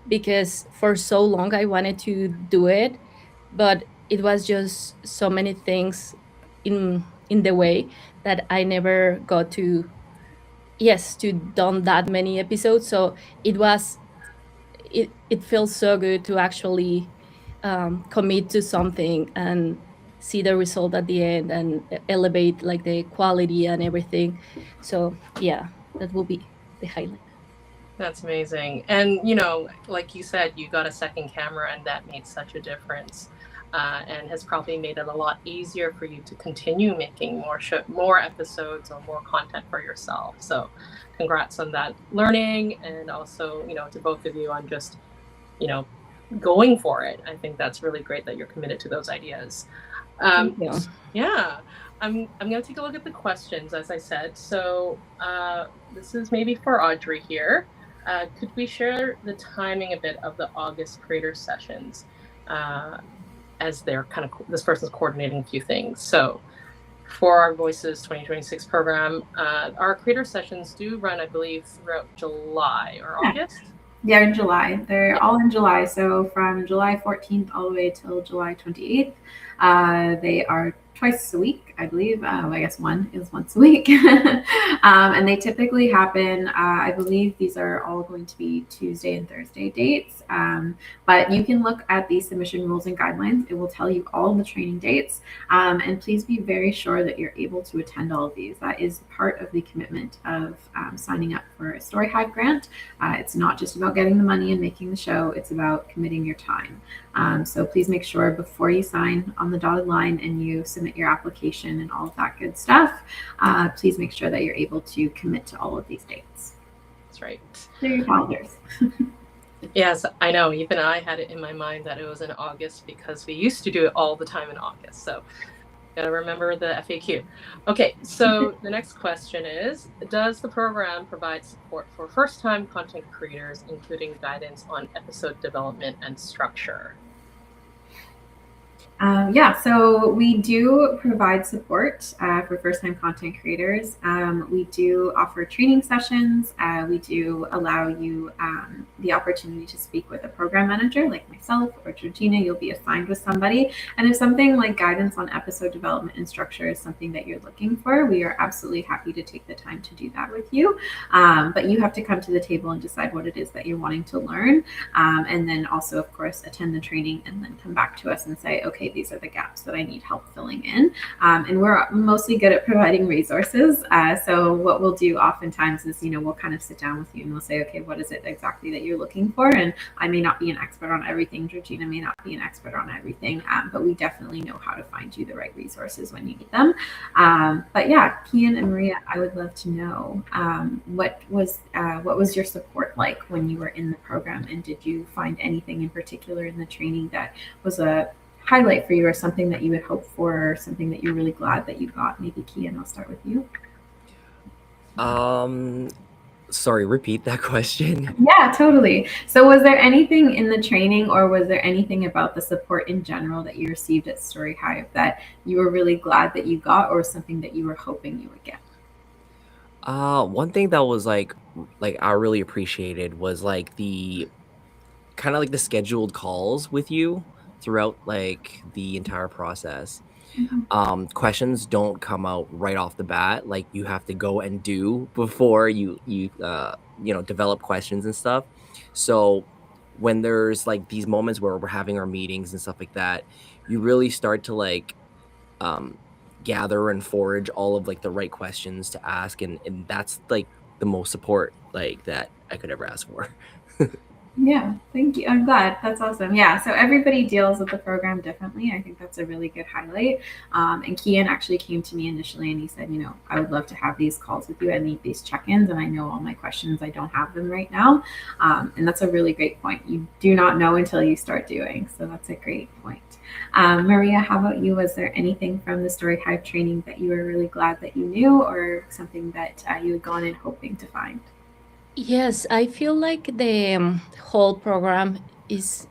[SPEAKER 4] because for so long I wanted to do it, but it was just so many things in the way that I never got to, yes, to done that many episodes. So it feels so good to actually commit to something and see the result at the end and elevate like the quality and everything. So yeah, that will be the highlight.
[SPEAKER 2] That's amazing. And, like you said, you got a second camera and that made such a difference, and has probably made it a lot easier for you to continue making more episodes or more content for yourself. So congrats on that learning. And also, to both of you on just, going for it. I think that's really great that you're committed to those ideas.
[SPEAKER 4] Thank you.
[SPEAKER 2] Yeah. I'm going to take a look at the questions, as I said. So this is maybe for Audrey here. could we share the timing a bit of the August creator sessions, as they're kind of, this person's coordinating a few things. So for our Voices 2026 program, our creator sessions do run, I believe, throughout July or August.
[SPEAKER 3] Yeah, in July. They're all in July. So from July 14th all the way till July 28th. They are twice a week, I believe. I guess one is once a week. And they typically happen, I believe these are all going to be Tuesday and Thursday dates. But you can look at the submission rules and guidelines. It will tell you all the training dates. And please be very sure that you're able to attend all of these. That is part of the commitment of signing up for a StoryHive grant. It's not just about getting the money and making the show. It's about committing your time. So please make sure before you sign on the dotted line and you submit your application and all of that good stuff, please make sure that you're able to commit to all of these dates.
[SPEAKER 2] That's right.
[SPEAKER 3] Clear your calendars.
[SPEAKER 2] Yes, I know. Even I had it in my mind that it was in August because we used to do it all the time in August. So gotta remember the FAQ. Okay, so the next question is, does the program provide support for first-time content creators, including guidance on episode development and structure?
[SPEAKER 3] Yeah, so we do provide support for first-time content creators. We do offer training sessions. We do allow you the opportunity to speak with a program manager like myself or Georgina. You'll be assigned with somebody. And if something like guidance on episode development and structure is something that you're looking for, we are absolutely happy to take the time to do that with you. But you have to come to the table and decide what it is that you're wanting to learn. And then also, of course, attend the training and then come back to us and say, okay, these are the gaps that I need help filling in. And we're mostly good at providing resources. So what we'll do oftentimes is, we'll kind of sit down with you and we'll say, okay, what is it exactly that you're looking for? And I may not be an expert on everything. Georgina may not be an expert on everything, but we definitely know how to find you the right resources when you need them. But yeah, Kian and Maria, I would love to know what was your support like when you were in the program, and did you find anything in particular in the training that was a highlight for you, or something that you had hoped for, or something that you're really glad that you got? Maybe Kian, I'll start with you.
[SPEAKER 5] Sorry, repeat that question.
[SPEAKER 3] Yeah, totally. So was there anything in the training, or was there anything about the support in general that you received at StoryHive that you were really glad that you got, or something that you were hoping you would get?
[SPEAKER 5] One thing that was like I really appreciated was like the kind of like the scheduled calls with you throughout like the entire process. Questions don't come out right off the bat. Like you have to go and do before you develop questions and stuff. So when there's like these moments where we're having our meetings and stuff like that, you really start to like gather and forage all of like the right questions to ask, and that's like the most support like that I could ever ask for.
[SPEAKER 3] Yeah, thank you. I'm glad. That's awesome. Yeah, so everybody deals with the program differently. I think that's a really good highlight. And Kian actually came to me initially and he said, I would love to have these calls with you. I need these check-ins, and I know all my questions. I don't have them right now. And that's a really great point. You do not know until you start doing. So that's a great point. Maria, how about you? Was there anything from the StoryHive training that you were really glad that you knew, or something that you had gone in hoping to find?
[SPEAKER 4] Yes, I feel like the whole program is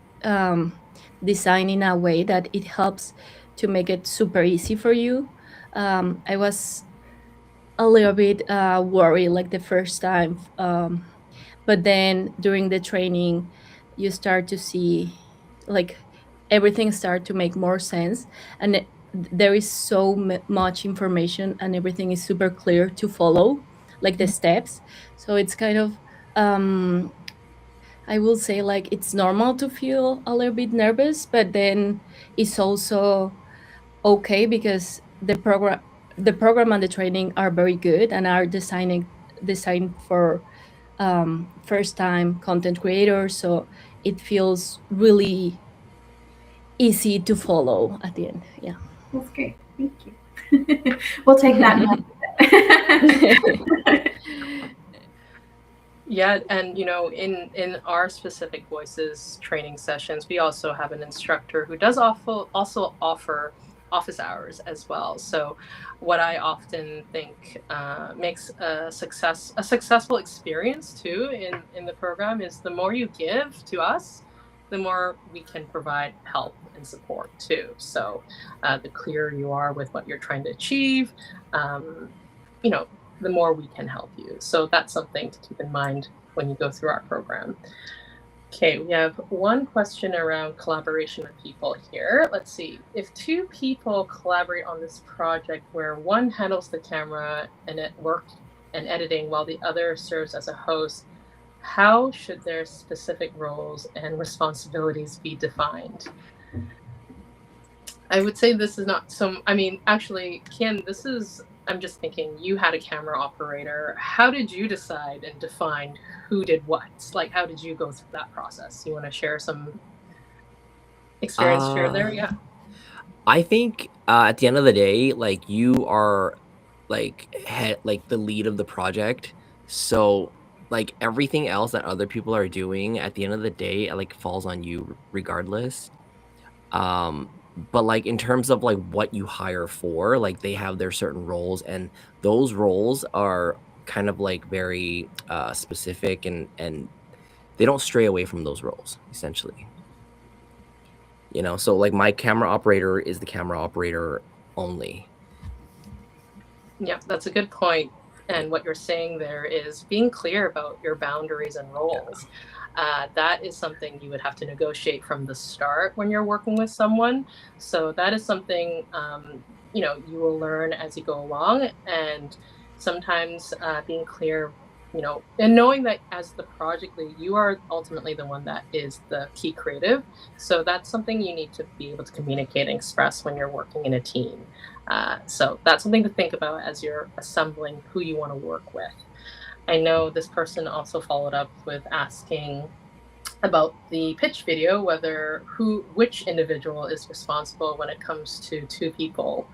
[SPEAKER 4] designed in a way that it helps to make it super easy for you. I was a little bit worried like the first time, but then during the training, you start to see like everything start to make more sense, and there is so much information, and everything is super clear to follow, like the steps. So it's kind of I will say like it's normal to feel a little bit nervous, but then it's also okay because the program and the training are very good and are designed for first time content creators, so it feels really easy to follow at the end. Yeah.
[SPEAKER 3] That's great. Thank you. We'll take that note.
[SPEAKER 2] Yeah, and in our specific Voices training sessions, we also have an instructor who does also offer office hours as well. So what I often think makes a successful experience too in the program is the more you give to us, the more we can provide help and support too. So the clearer you are with what you're trying to achieve, you know, the more we can help you. So that's something to keep in mind when you go through our program. Okay, we have one question around collaboration with people here. Let's see. If two people collaborate on this project where one handles the camera and work and editing while the other serves as a host, how should their specific roles and responsibilities be defined? I would say this is not so, I mean, actually, Ken, this is, I'm just thinking you had a camera operator. How did you decide and define who did what? Like, how did you go through that process? You want to share some experience share there? Yeah.
[SPEAKER 5] I think at the end of the day, like you are like the lead of the project. So like everything else that other people are doing at the end of the day, like falls on you regardless. But like in terms of like what you hire for, like they have their certain roles, and those roles are kind of like very specific, and they don't stray away from those roles essentially. You know, so like my camera operator is the camera operator only.
[SPEAKER 2] Yeah, that's a good point. And what you're saying there is being clear about your boundaries and roles. That is something you would have to negotiate from the start when you're working with someone. So that is something, you know, you will learn as you go along. And sometimes being clear, you know, and knowing that as the project lead, you are ultimately the one that is the key creative. So that's something you need to be able to communicate and express when you're working in a team. So that's something to think about as you're assembling who you want to work with. I know this person also followed up with asking about the pitch video, which individual is responsible when it comes to two people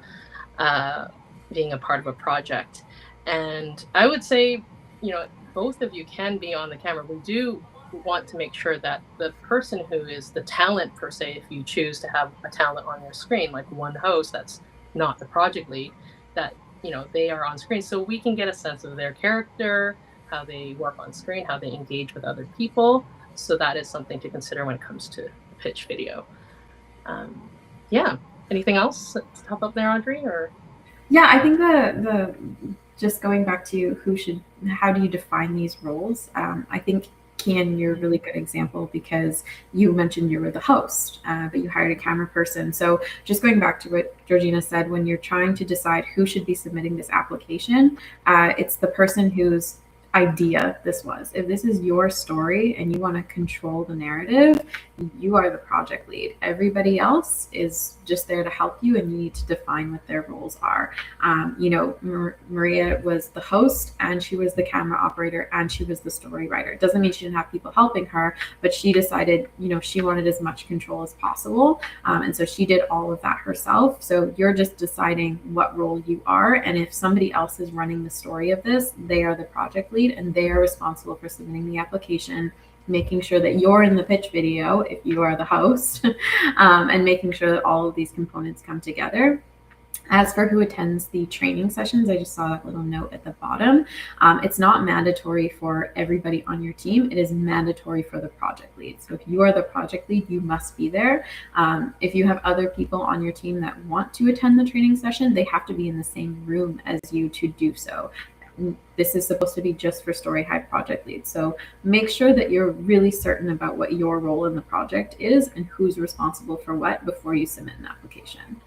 [SPEAKER 2] being a part of a project. And I would say, you know, both of you can be on the camera. We do want to make sure that the person who is the talent per se, if you choose to have a talent on your screen, like one host that's not the project lead, that, you know, they are on screen so we can get a sense of their character, how they work on screen, how they engage with other people. So that is something to consider when it comes to the pitch video. Yeah. Anything else to top up there, Audrey? Or
[SPEAKER 3] yeah, I think the just going back to how do you define these roles? I think, Kian, you're a really good example because you mentioned you were the host, but you hired a camera person. So just going back to what Georgina said, when you're trying to decide who should be submitting this application, it's the person whose idea this was. If this is your story and you want to control the narrative, you are the project lead. Everybody else is just there to help you, and you need to define what their roles are. You know, Maria was the host, and she was the camera operator, and she was the story writer. It doesn't mean she didn't have people helping her, but she decided, you know, she wanted as much control as possible. And so she did all of that herself. So you're just deciding what role you are. And if somebody else is running the story of this, they are the project lead, and they are responsible for submitting the application, making sure that you're in the pitch video if you are the host, and making sure that all of these components come together. As for who attends the training sessions, I just saw that little note at the bottom. It's not mandatory for everybody on your team. It is mandatory for the project lead. So if you are the project lead, you must be there. If you have other people on your team that want to attend the training session, they have to be in the same room as you to do so. This is supposed to be just for StoryHive project leads. So make sure that you're really certain about what your role in the project is and who's responsible for what before you submit an application.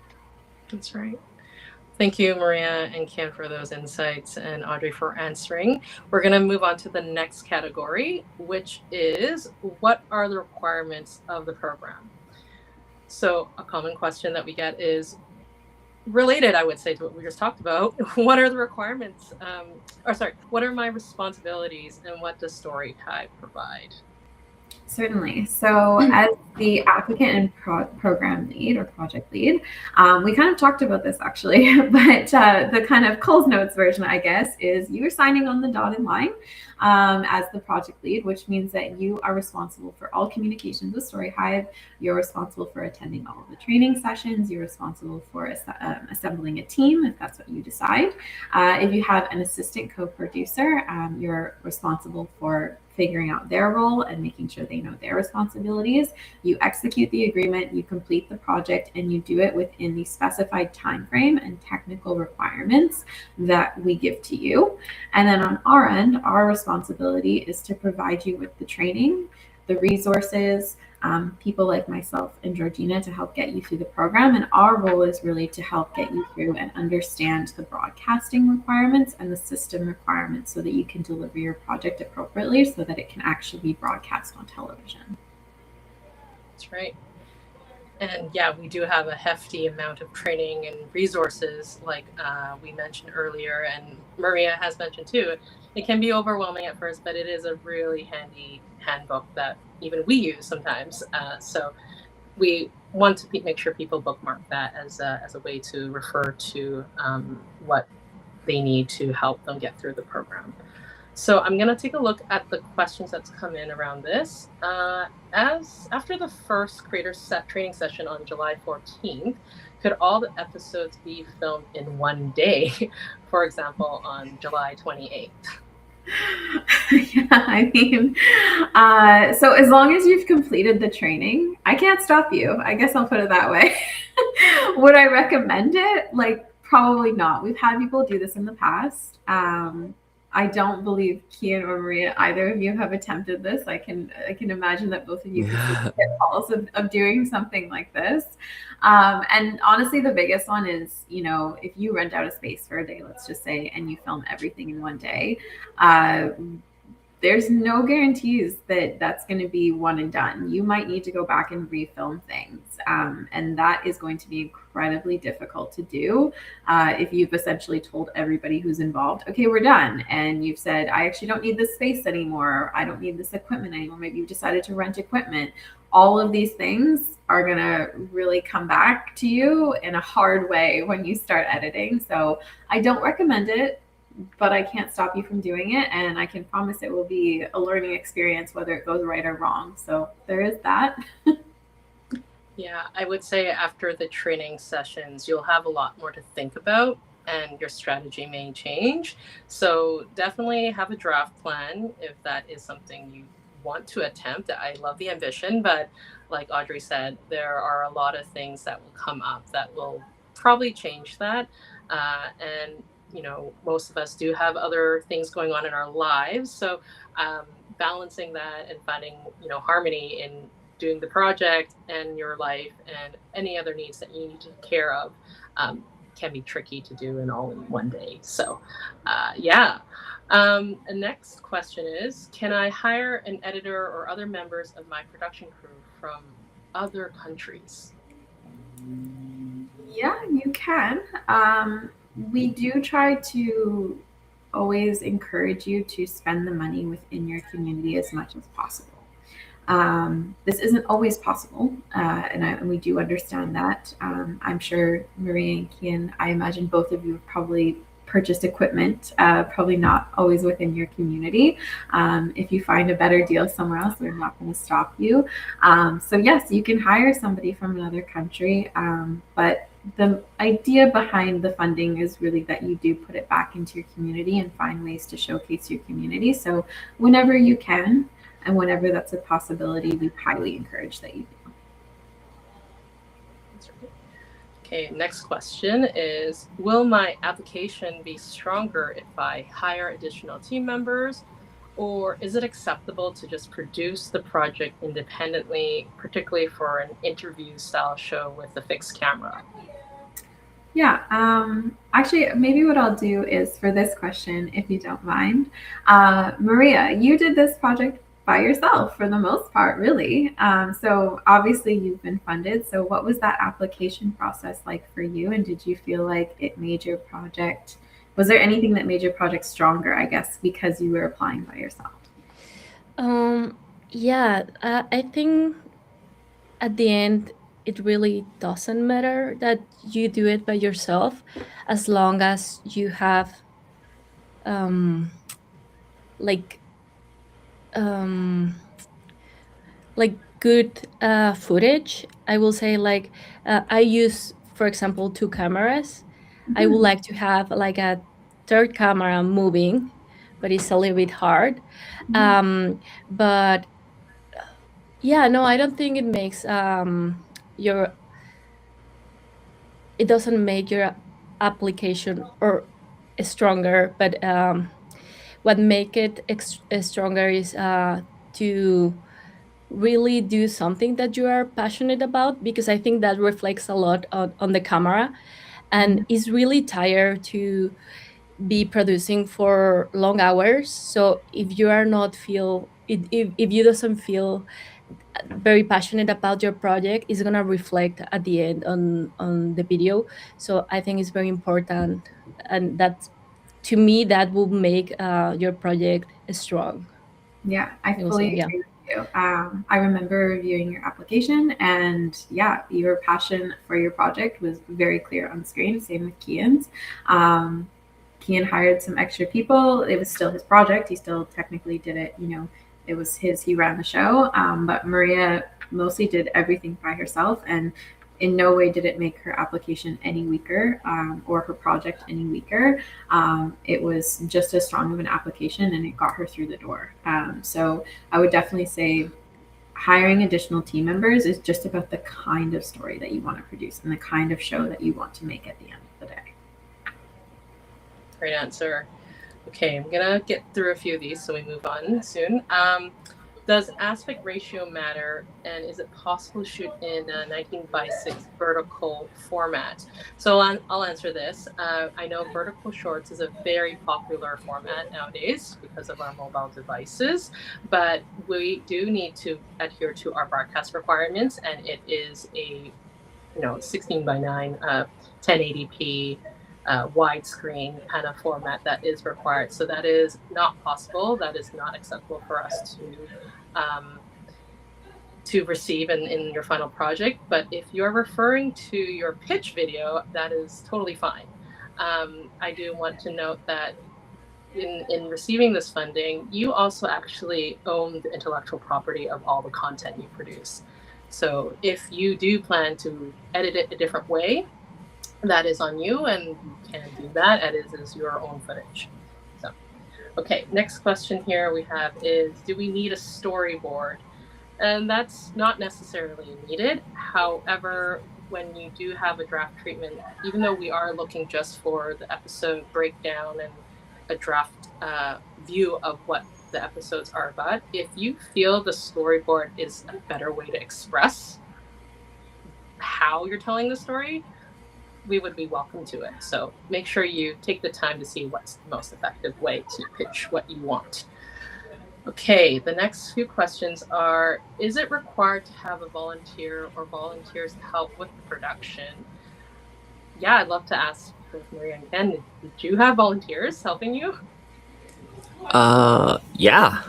[SPEAKER 2] That's right. Thank you, Maria and Ken, for those insights, and Audrey for answering. We're going to move on to the next category, which is what are the requirements of the program? So a common question that we get is related, I would say, to what we just talked about. What are the requirements? What are my responsibilities, and what does StoryHive provide?
[SPEAKER 3] Certainly. So as the applicant and program lead or project lead, we kind of talked about this actually, but the kind of Coles Notes version, I guess, is you are signing on the dotted line as the project lead, which means that you are responsible for all communications with StoryHive. You're responsible for attending all of the training sessions. You're responsible for assembling a team, if that's what you decide. If you have an assistant co-producer, you're responsible for figuring out their role and making sure they know their responsibilities. You execute the agreement, you complete the project, and you do it within the specified time frame and technical requirements that we give to you. And then on our end, our responsibility is to provide you with the training, the resources, people like myself and Georgina to help get you through the program. And our role is really to help get you through and understand the broadcasting requirements and the system requirements so that you can deliver your project appropriately so that it can actually be broadcast on television.
[SPEAKER 2] That's right. And yeah, we do have a hefty amount of training and resources, like we mentioned earlier, and Maria has mentioned too. It can be overwhelming at first, but it is a really handy handbook that even we use sometimes. So we want to make sure people bookmark that as a way to refer to what they need to help them get through the program. So I'm going to take a look at the questions that's come in around this. After the first creator training session on July 14th, could all the episodes be filmed in one day? For example, on July 28th?
[SPEAKER 3] Yeah, I mean, so as long as you've completed the training, I can't stop you. I guess I'll put it that way. Would I recommend it? Like, probably not. We've had people do this in the past. I don't believe Kian or Maria, either of you have attempted this. I can imagine that both of you could see the pitfalls of doing something like this. And honestly, the biggest one is, if you rent out a space for a day, let's just say, and you film everything in one day, there's no guarantees that that's going to be one and done. You might need to go back and refilm things. And that is going to be incredibly difficult to do if you've essentially told everybody who's involved, okay, we're done. And you've said, I actually don't need this space anymore. I don't need this equipment anymore. Maybe you've decided to rent equipment. All of these things are going to really come back to you in a hard way when you start editing. So I don't recommend it, but I can't stop you from doing it. And I can promise it will be a learning experience, whether it goes right or wrong. So there is that.
[SPEAKER 2] Yeah, I would say after the training sessions, you'll have a lot more to think about and your strategy may change. So definitely have a draft plan if that is something you want to attempt. I love the ambition, but like Audrey said, there are a lot of things that will come up that will probably change that. And most of us do have other things going on in our lives. So balancing that and finding, harmony in doing the project and your life and any other needs that you need to take care of can be tricky to do in all in one day. So yeah. The next question is, can I hire an editor or other members of my production crew from other countries?
[SPEAKER 3] Yeah, you can. We do try to always encourage you to spend the money within your community as much as possible. This isn't always possible, and we do understand that. I'm sure Maria and Kian, I imagine both of you have probably purchased equipment, probably not always within your community. If you find a better deal somewhere else, we're not going to stop you. So yes, you can hire somebody from another country, but the idea behind the funding is really that you do put it back into your community and find ways to showcase your community. So whenever you can, and whenever that's a possibility, we highly encourage that you do.
[SPEAKER 2] Okay, next question is, will my application be stronger if I hire additional team members, or is it acceptable to just produce the project independently, particularly for an interview style show with a fixed camera?
[SPEAKER 3] Yeah, actually, maybe what I'll do is for this question, if you don't mind, Maria, you did this project by yourself for the most part, really. So obviously you've been funded. So what was that application process like for you? And did you feel like it made your project, was there anything that made your project stronger, I guess, because you were applying by yourself?
[SPEAKER 4] Yeah, I think at the end, it really doesn't matter that you do it by yourself, as long as you have um, like um, good footage. I will say I use, for example, two cameras. I would like to have like a third camera moving, but it's a little bit hard. But yeah, no, I don't think your it doesn't make your application or stronger, but what make it stronger is to really do something that you are passionate about, because I think that reflects a lot on the camera, and it's really tired to be producing for long hours. So if you are not feel if you doesn't feel very passionate about your project, it's gonna reflect at the end on the video. So I think it's very important, and that, to me, that will make your project strong.
[SPEAKER 3] Yeah, I
[SPEAKER 4] I will say,
[SPEAKER 3] fully
[SPEAKER 4] yeah.
[SPEAKER 3] agree with you. I remember reviewing your application, and yeah, your passion for your project was very clear on screen. Same with Kian's. Kian hired some extra people. It was still his project. He still technically did it. It was his. He ran the show. But Maria mostly did everything by herself, and in no way did it make her application any weaker, or her project any weaker. It was just as strong of an application, and it got her through the door. So I would definitely say hiring additional team members is just about the kind of story that you want to produce and the kind of show that you want to make at the end of the day.
[SPEAKER 2] Great answer. Okay, I'm gonna get through a few of these so we move on soon. Does aspect ratio matter, and is it possible to shoot in a 19:6 vertical format? So I'll answer this. I know vertical shorts is a very popular format nowadays because of our mobile devices, but we do need to adhere to our broadcast requirements, and it is a 16:9 1080p widescreen kind of format that is required. So that is not possible. That is not acceptable for us to receive in your final project. But if you're referring to your pitch video, that is totally fine. I do want to note that in receiving this funding, you also actually own the intellectual property of all the content you produce. So if you do plan to edit it a different way, that is on you, and you can do that. It is your own footage. So, okay, next question here we have is, do we need a storyboard? And that's not necessarily needed. However, when you do have a draft treatment, even though we are looking just for the episode breakdown and a draft view of what the episodes are about, if you feel the storyboard is a better way to express how you're telling the story, we would be welcome to it. So make sure you take the time to see what's the most effective way to pitch what you want. Okay, the next few questions are, is it required to have a volunteer or volunteers to help with the production? Yeah, I'd love to ask both Maria and Ken, did you have volunteers helping you?
[SPEAKER 5] Yeah.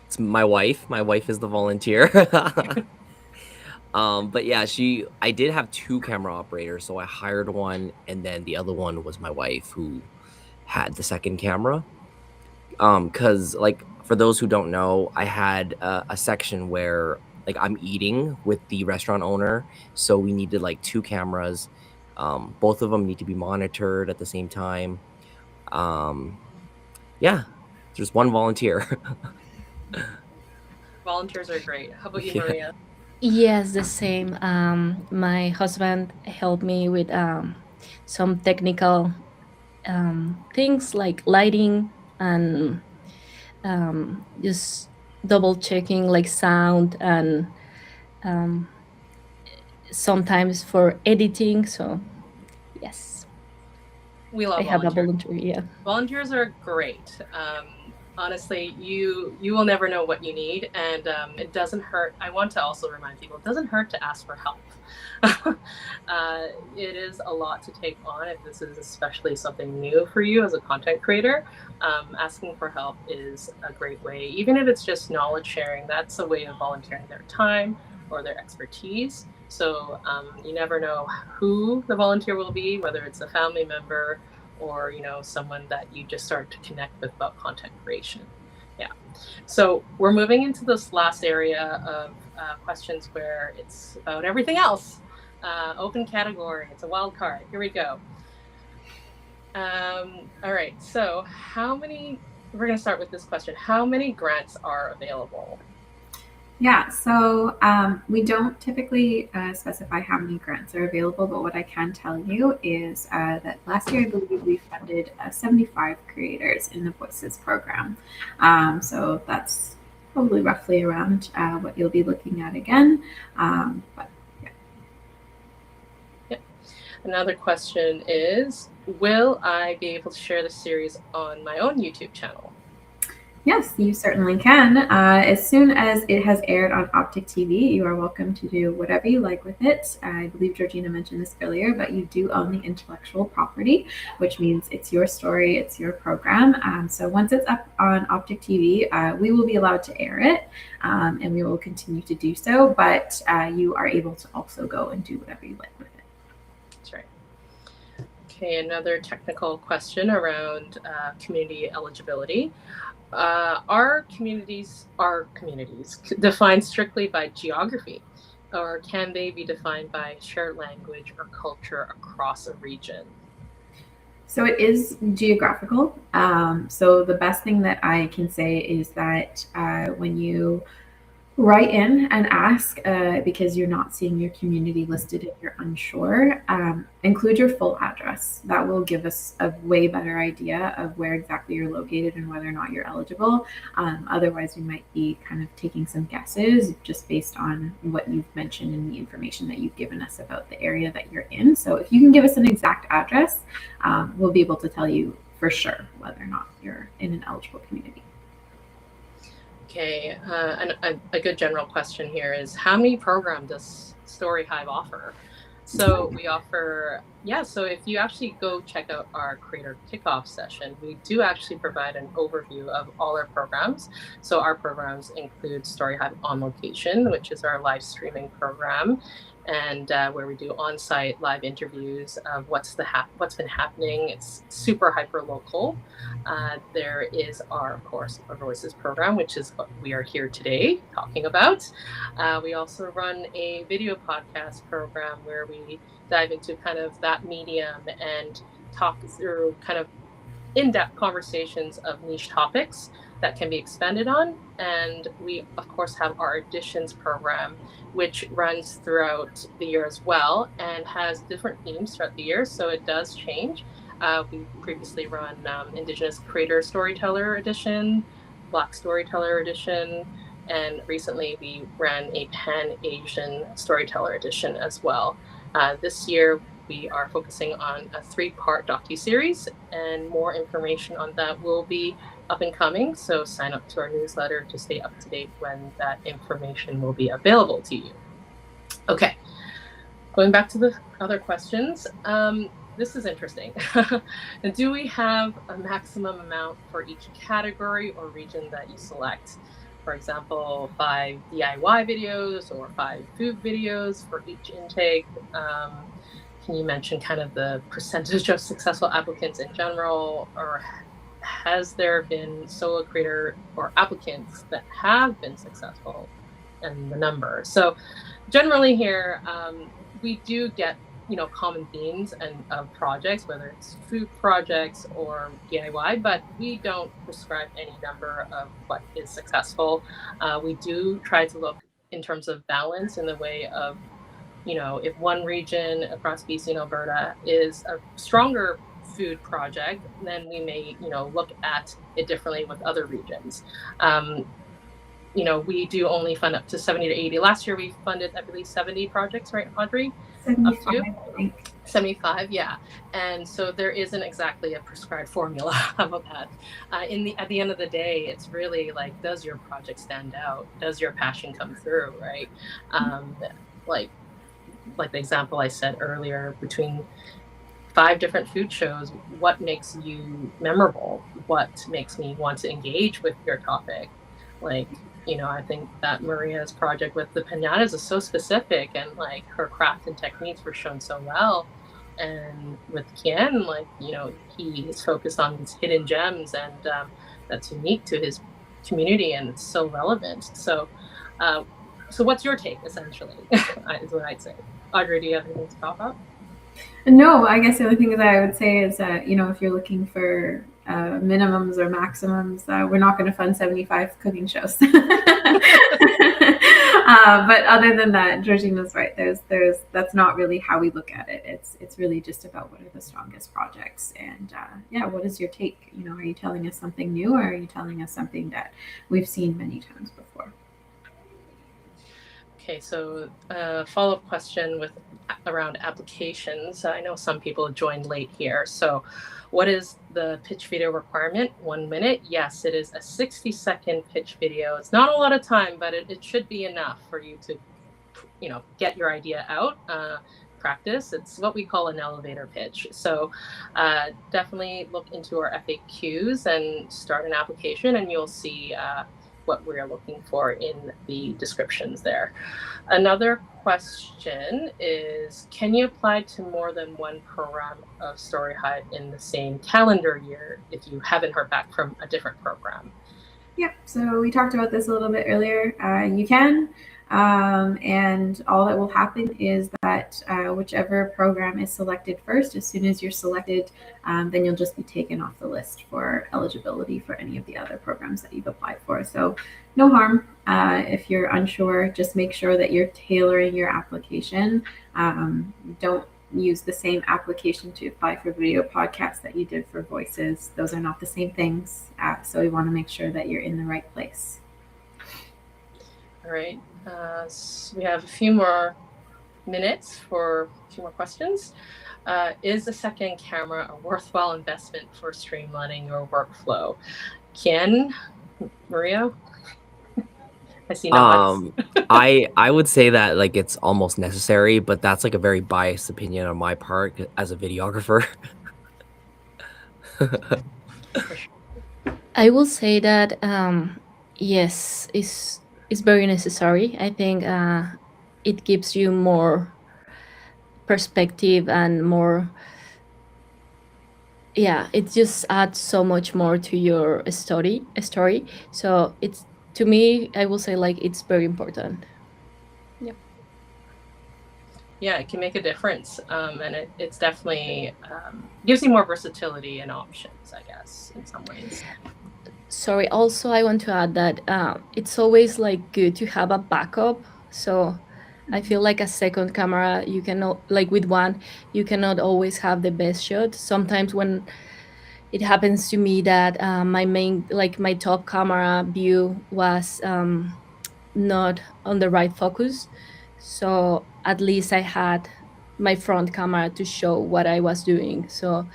[SPEAKER 5] It's my wife. My wife is the volunteer. But yeah, I did have two camera operators, so I hired one, and then the other one was my wife who had the second camera. Cause like, for those who don't know, I had a section where like I'm eating with the restaurant owner, so we needed like two cameras. Both of them need to be monitored at the same time. Yeah, there's one volunteer.
[SPEAKER 2] Volunteers are great. How about you,
[SPEAKER 5] Yeah.
[SPEAKER 2] Maria?
[SPEAKER 4] Yes, the same. My husband helped me with some technical things like lighting and just double checking like sound, and sometimes for editing. So yes,
[SPEAKER 2] We love
[SPEAKER 4] I have a
[SPEAKER 2] volunteers.
[SPEAKER 4] volunteer. Yeah.
[SPEAKER 2] Volunteers are great. honestly, you will never know what you need, and it doesn't hurt. I want to also remind people, it doesn't hurt to ask for help. It is a lot to take on if this is especially something new for you as a content creator. Asking for help is a great way, even if it's just knowledge sharing. That's a way of volunteering their time or their expertise. So you never know who the volunteer will be, whether it's a family member or someone that you just start to connect with about content creation. Yeah. So we're moving into this last area of questions where it's about everything else. Open category. It's a wild card. Here we go. All right. So we're going to start with this question. How many grants are available?
[SPEAKER 3] Yeah, so we don't typically specify how many grants are available, but what I can tell you is that last year, I believe we funded 75 creators in the Voices program. So that's probably roughly around what you'll be looking at again. But yeah.
[SPEAKER 2] Yep. Another question is, will I be able to share the series on my own YouTube channel?
[SPEAKER 3] Yes, you certainly can. As soon as it has aired on Optic TV, you are welcome to do whatever you like with it. I believe Georgina mentioned this earlier, but you do own the intellectual property, which means it's your story, it's your program. So once it's up on Optic TV, we will be allowed to air it, and we will continue to do so, but you are able to also go and do whatever you like with it.
[SPEAKER 2] That's right. Okay, another technical question around community eligibility. Are communities defined strictly by geography, or can they be defined by shared language or culture across a region?
[SPEAKER 3] So it is geographical. So the best thing that I can say is that when you write in and ask because you're not seeing your community listed if you're unsure, include your full address. That will give us a way better idea of where exactly you're located and whether or not you're eligible. Otherwise, we might be kind of taking some guesses just based on what you've mentioned and the information that you've given us about the area that you're in. So if you can give us an exact address, we'll be able to tell you for sure whether or not you're in an eligible community.
[SPEAKER 2] Okay, and a good general question here is, how many programs does StoryHive offer? So we offer, so if you actually go check out our creator kickoff session, we do actually provide an overview of all our programs. So our programs include StoryHive On Location, which is our live streaming program, and where we do on-site live interviews of what's been happening. It's super hyper local. There is our Voices program, which is what we are here today talking about. We also run a video podcast program where we dive into kind of that medium and talk through kind of in-depth conversations of niche topics that can be expanded on. And we, of course, have our Editions program, which runs throughout the year as well and has different themes throughout the year. So it does change. We previously run Indigenous Creator Storyteller Edition, Black Storyteller Edition, and recently we ran a Pan-Asian Storyteller Edition as well. This year, we are focusing on a 3-part docuseries, and more information on that will be up and coming. So sign up to our newsletter to stay up to date when that information will be available to you. Okay, going back to the other questions. This is interesting. Do we have a maximum amount for each category or region that you select? For example, 5 DIY videos or 5 food videos for each intake. Can you mention kind of the percentage of successful applicants in general, or has there been solo creator or applicants that have been successful and the number? So generally here, we do get common themes and of projects, whether it's food projects or DIY, but we don't prescribe any number of what is successful. We do try to look in terms of balance in the way of, if one region across BC and Alberta is a stronger food project, then we may, look at it differently with other regions. we do only fund up to 70 to 80. Last year we funded, I believe, 70 projects, right, Audrey?
[SPEAKER 3] 75, I think.
[SPEAKER 2] 75, yeah. And so there isn't exactly a prescribed formula. How about that? At the end of the day, it's really like, does your project stand out? Does your passion come through, right? Like the example I said earlier, between 5 different food shows, what makes you memorable? What makes me want to engage with your topic? Like, I think that Maria's project with the pinatas is so specific, and like her craft and techniques were shown so well. And with Kian, like, he is focused on these hidden gems, and that's unique to his community, and it's so relevant. So what's your take, essentially, is what I'd say. Audrey, do you have anything to pop up?
[SPEAKER 3] No, I guess the only thing that I would say is that, if you're looking for minimums or maximums, we're not going to fund 75 cooking shows. But other than that, Georgina's right. That's not really how we look at it. It's really just about what are the strongest projects, and what is your take? Are you telling us something new, or are you telling us something that we've seen many times before?
[SPEAKER 2] Okay, so follow-up question around applications. I know some people joined late here. So what is the pitch video requirement? 1 minute? Yes, it is a 60-second pitch video. It's not a lot of time, but it should be enough for you to, get your idea out, practice. It's what we call an elevator pitch. So definitely look into our FAQs and start an application, and you'll see what we're looking for in the descriptions there. Another question is, can you apply to more than one program of StoryHive in the same calendar year if you haven't heard back from a different program?
[SPEAKER 3] Yeah, so we talked about this a little bit earlier. You can, and all that will happen is that whichever program is selected first, as soon as you're selected, then you'll just be taken off the list for eligibility for any of the other programs that you've applied for. So no harm. If you're unsure, just make sure that you're tailoring your application. Don't use the same application to apply for video podcasts that you did for voices. Those are not the same things. So we want to make sure that you're in the right place.
[SPEAKER 2] All right. So we have a few more minutes for a few more questions. Is a second camera a worthwhile investment for streamlining your workflow? Ken, Maria? I see no
[SPEAKER 5] I would say that like it's almost necessary, but that's like a very biased opinion on my part as a videographer.
[SPEAKER 4] I will say that yes, it's very necessary. I think it gives you more perspective and more. Yeah, it just adds so much more to your story. So it's, to me, I will say like it's very important.
[SPEAKER 2] Yeah, it can make a difference, and it's definitely gives you more versatility and options, I guess, in some ways.
[SPEAKER 4] Sorry, also I want to add that it's always like good to have a backup. So I feel like a second camera, you cannot, like with one, you cannot always have the best shot. Sometimes when it happens to me that my top camera view was not on the right focus, so at least I had my front camera to show what I was doing. So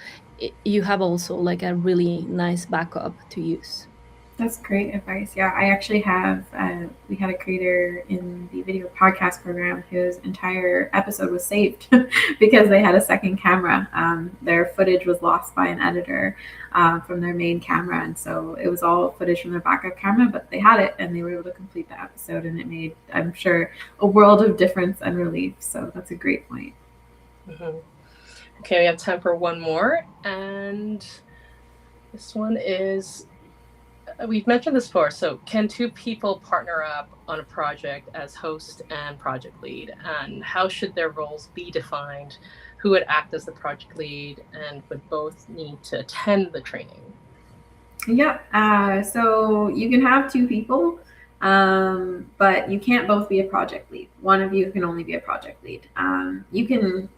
[SPEAKER 4] you have also like a really nice backup to use.
[SPEAKER 3] That's great advice. Yeah, I actually have, we had a creator in the video podcast program whose entire episode was saved because they had a second camera. Their footage was lost by an editor from their main camera. And so it was all footage from their backup camera, but they had it and they were able to complete the episode, and it made, I'm sure, a world of difference and relief. So that's a great point.
[SPEAKER 2] Mm-hmm. Okay, we have time for one more. And this one is, we've mentioned this before. So can 2 people partner up on a project as host and project lead? And how should their roles be defined? Who would act as the project lead, and would both need to attend the training?
[SPEAKER 3] Yeah, so you can have 2 people, but you can't both be a project lead. One of you can only be a project lead. You can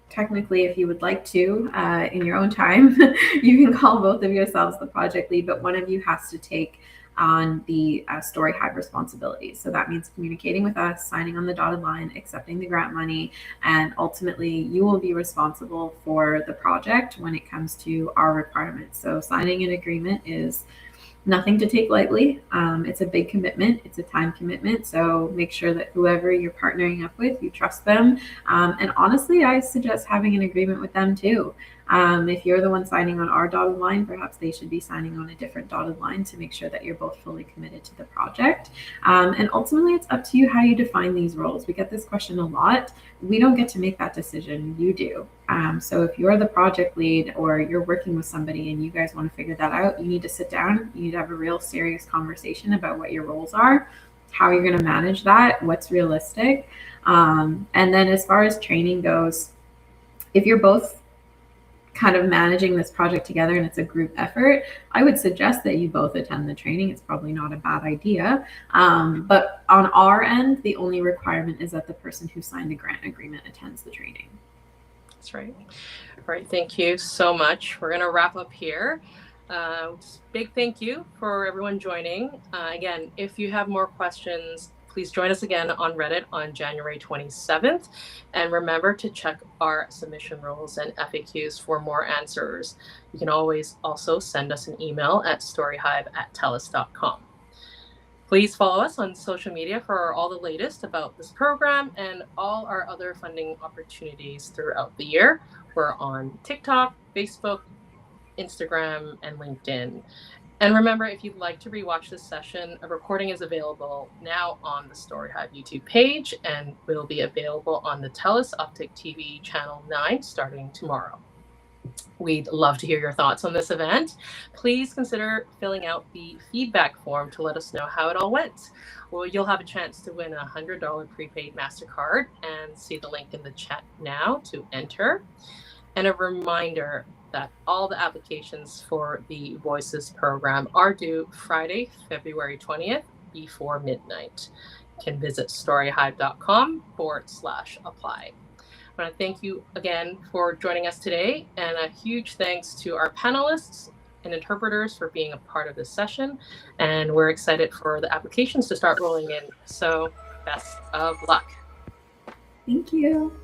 [SPEAKER 3] technically, if you would like to, in your own time, you can call both of yourselves the project lead, but one of you has to take on the STORYHIVE responsibilities. So that means communicating with us, signing on the dotted line, accepting the grant money, and ultimately you will be responsible for the project when it comes to our requirements. So signing an agreement is nothing to take lightly. It's a big commitment. It's a time commitment. So make sure that whoever you're partnering up with, you trust them. And honestly, I suggest having an agreement with them too. If you're the one signing on our dotted line, perhaps they should be signing on a different dotted line to make sure that you're both fully committed to the project. And ultimately, it's up to you how you define these roles. We get this question a lot. We don't get to make that decision. You do. So if you're the project lead or you're working with somebody and you guys want to figure that out, you need to sit down. You need to have a real serious conversation about what your roles are, how you're going to manage that, what's realistic. And then as far as training goes, if you're both kind of managing this project together and it's a group effort, I would suggest that you both attend the training. It's probably not a bad idea. But on our end, the only requirement is that the person who signed the grant agreement attends the training.
[SPEAKER 2] That's right. All right. Thank you so much. We're going to wrap up here. Big thank you for everyone joining. Again, if you have more questions, please join us again on Reddit on January 27th. And remember to check our submission rules and FAQs for more answers. You can always also send us an email at storyhive@telus.com. Please follow us on social media for all the latest about this program and all our other funding opportunities throughout the year. We're on TikTok, Facebook, Instagram, and LinkedIn. And remember, if you'd like to rewatch this session, a recording is available now on the StoryHive YouTube page and will be available on the TELUS Optic TV Channel 9 starting tomorrow. We'd love to hear your thoughts on this event. Please consider filling out the feedback form to let us know how it all went. Well, you'll have a chance to win a $100 prepaid MasterCard, and see the link in the chat now to enter. And a reminder that all the applications for the Voices program are due Friday, February 20th before midnight. You can visit storyhive.com/apply. I want to thank you again for joining us today, and a huge thanks to our panelists and interpreters for being a part of this session. And we're excited for the applications to start rolling in. So best of luck.
[SPEAKER 3] Thank you.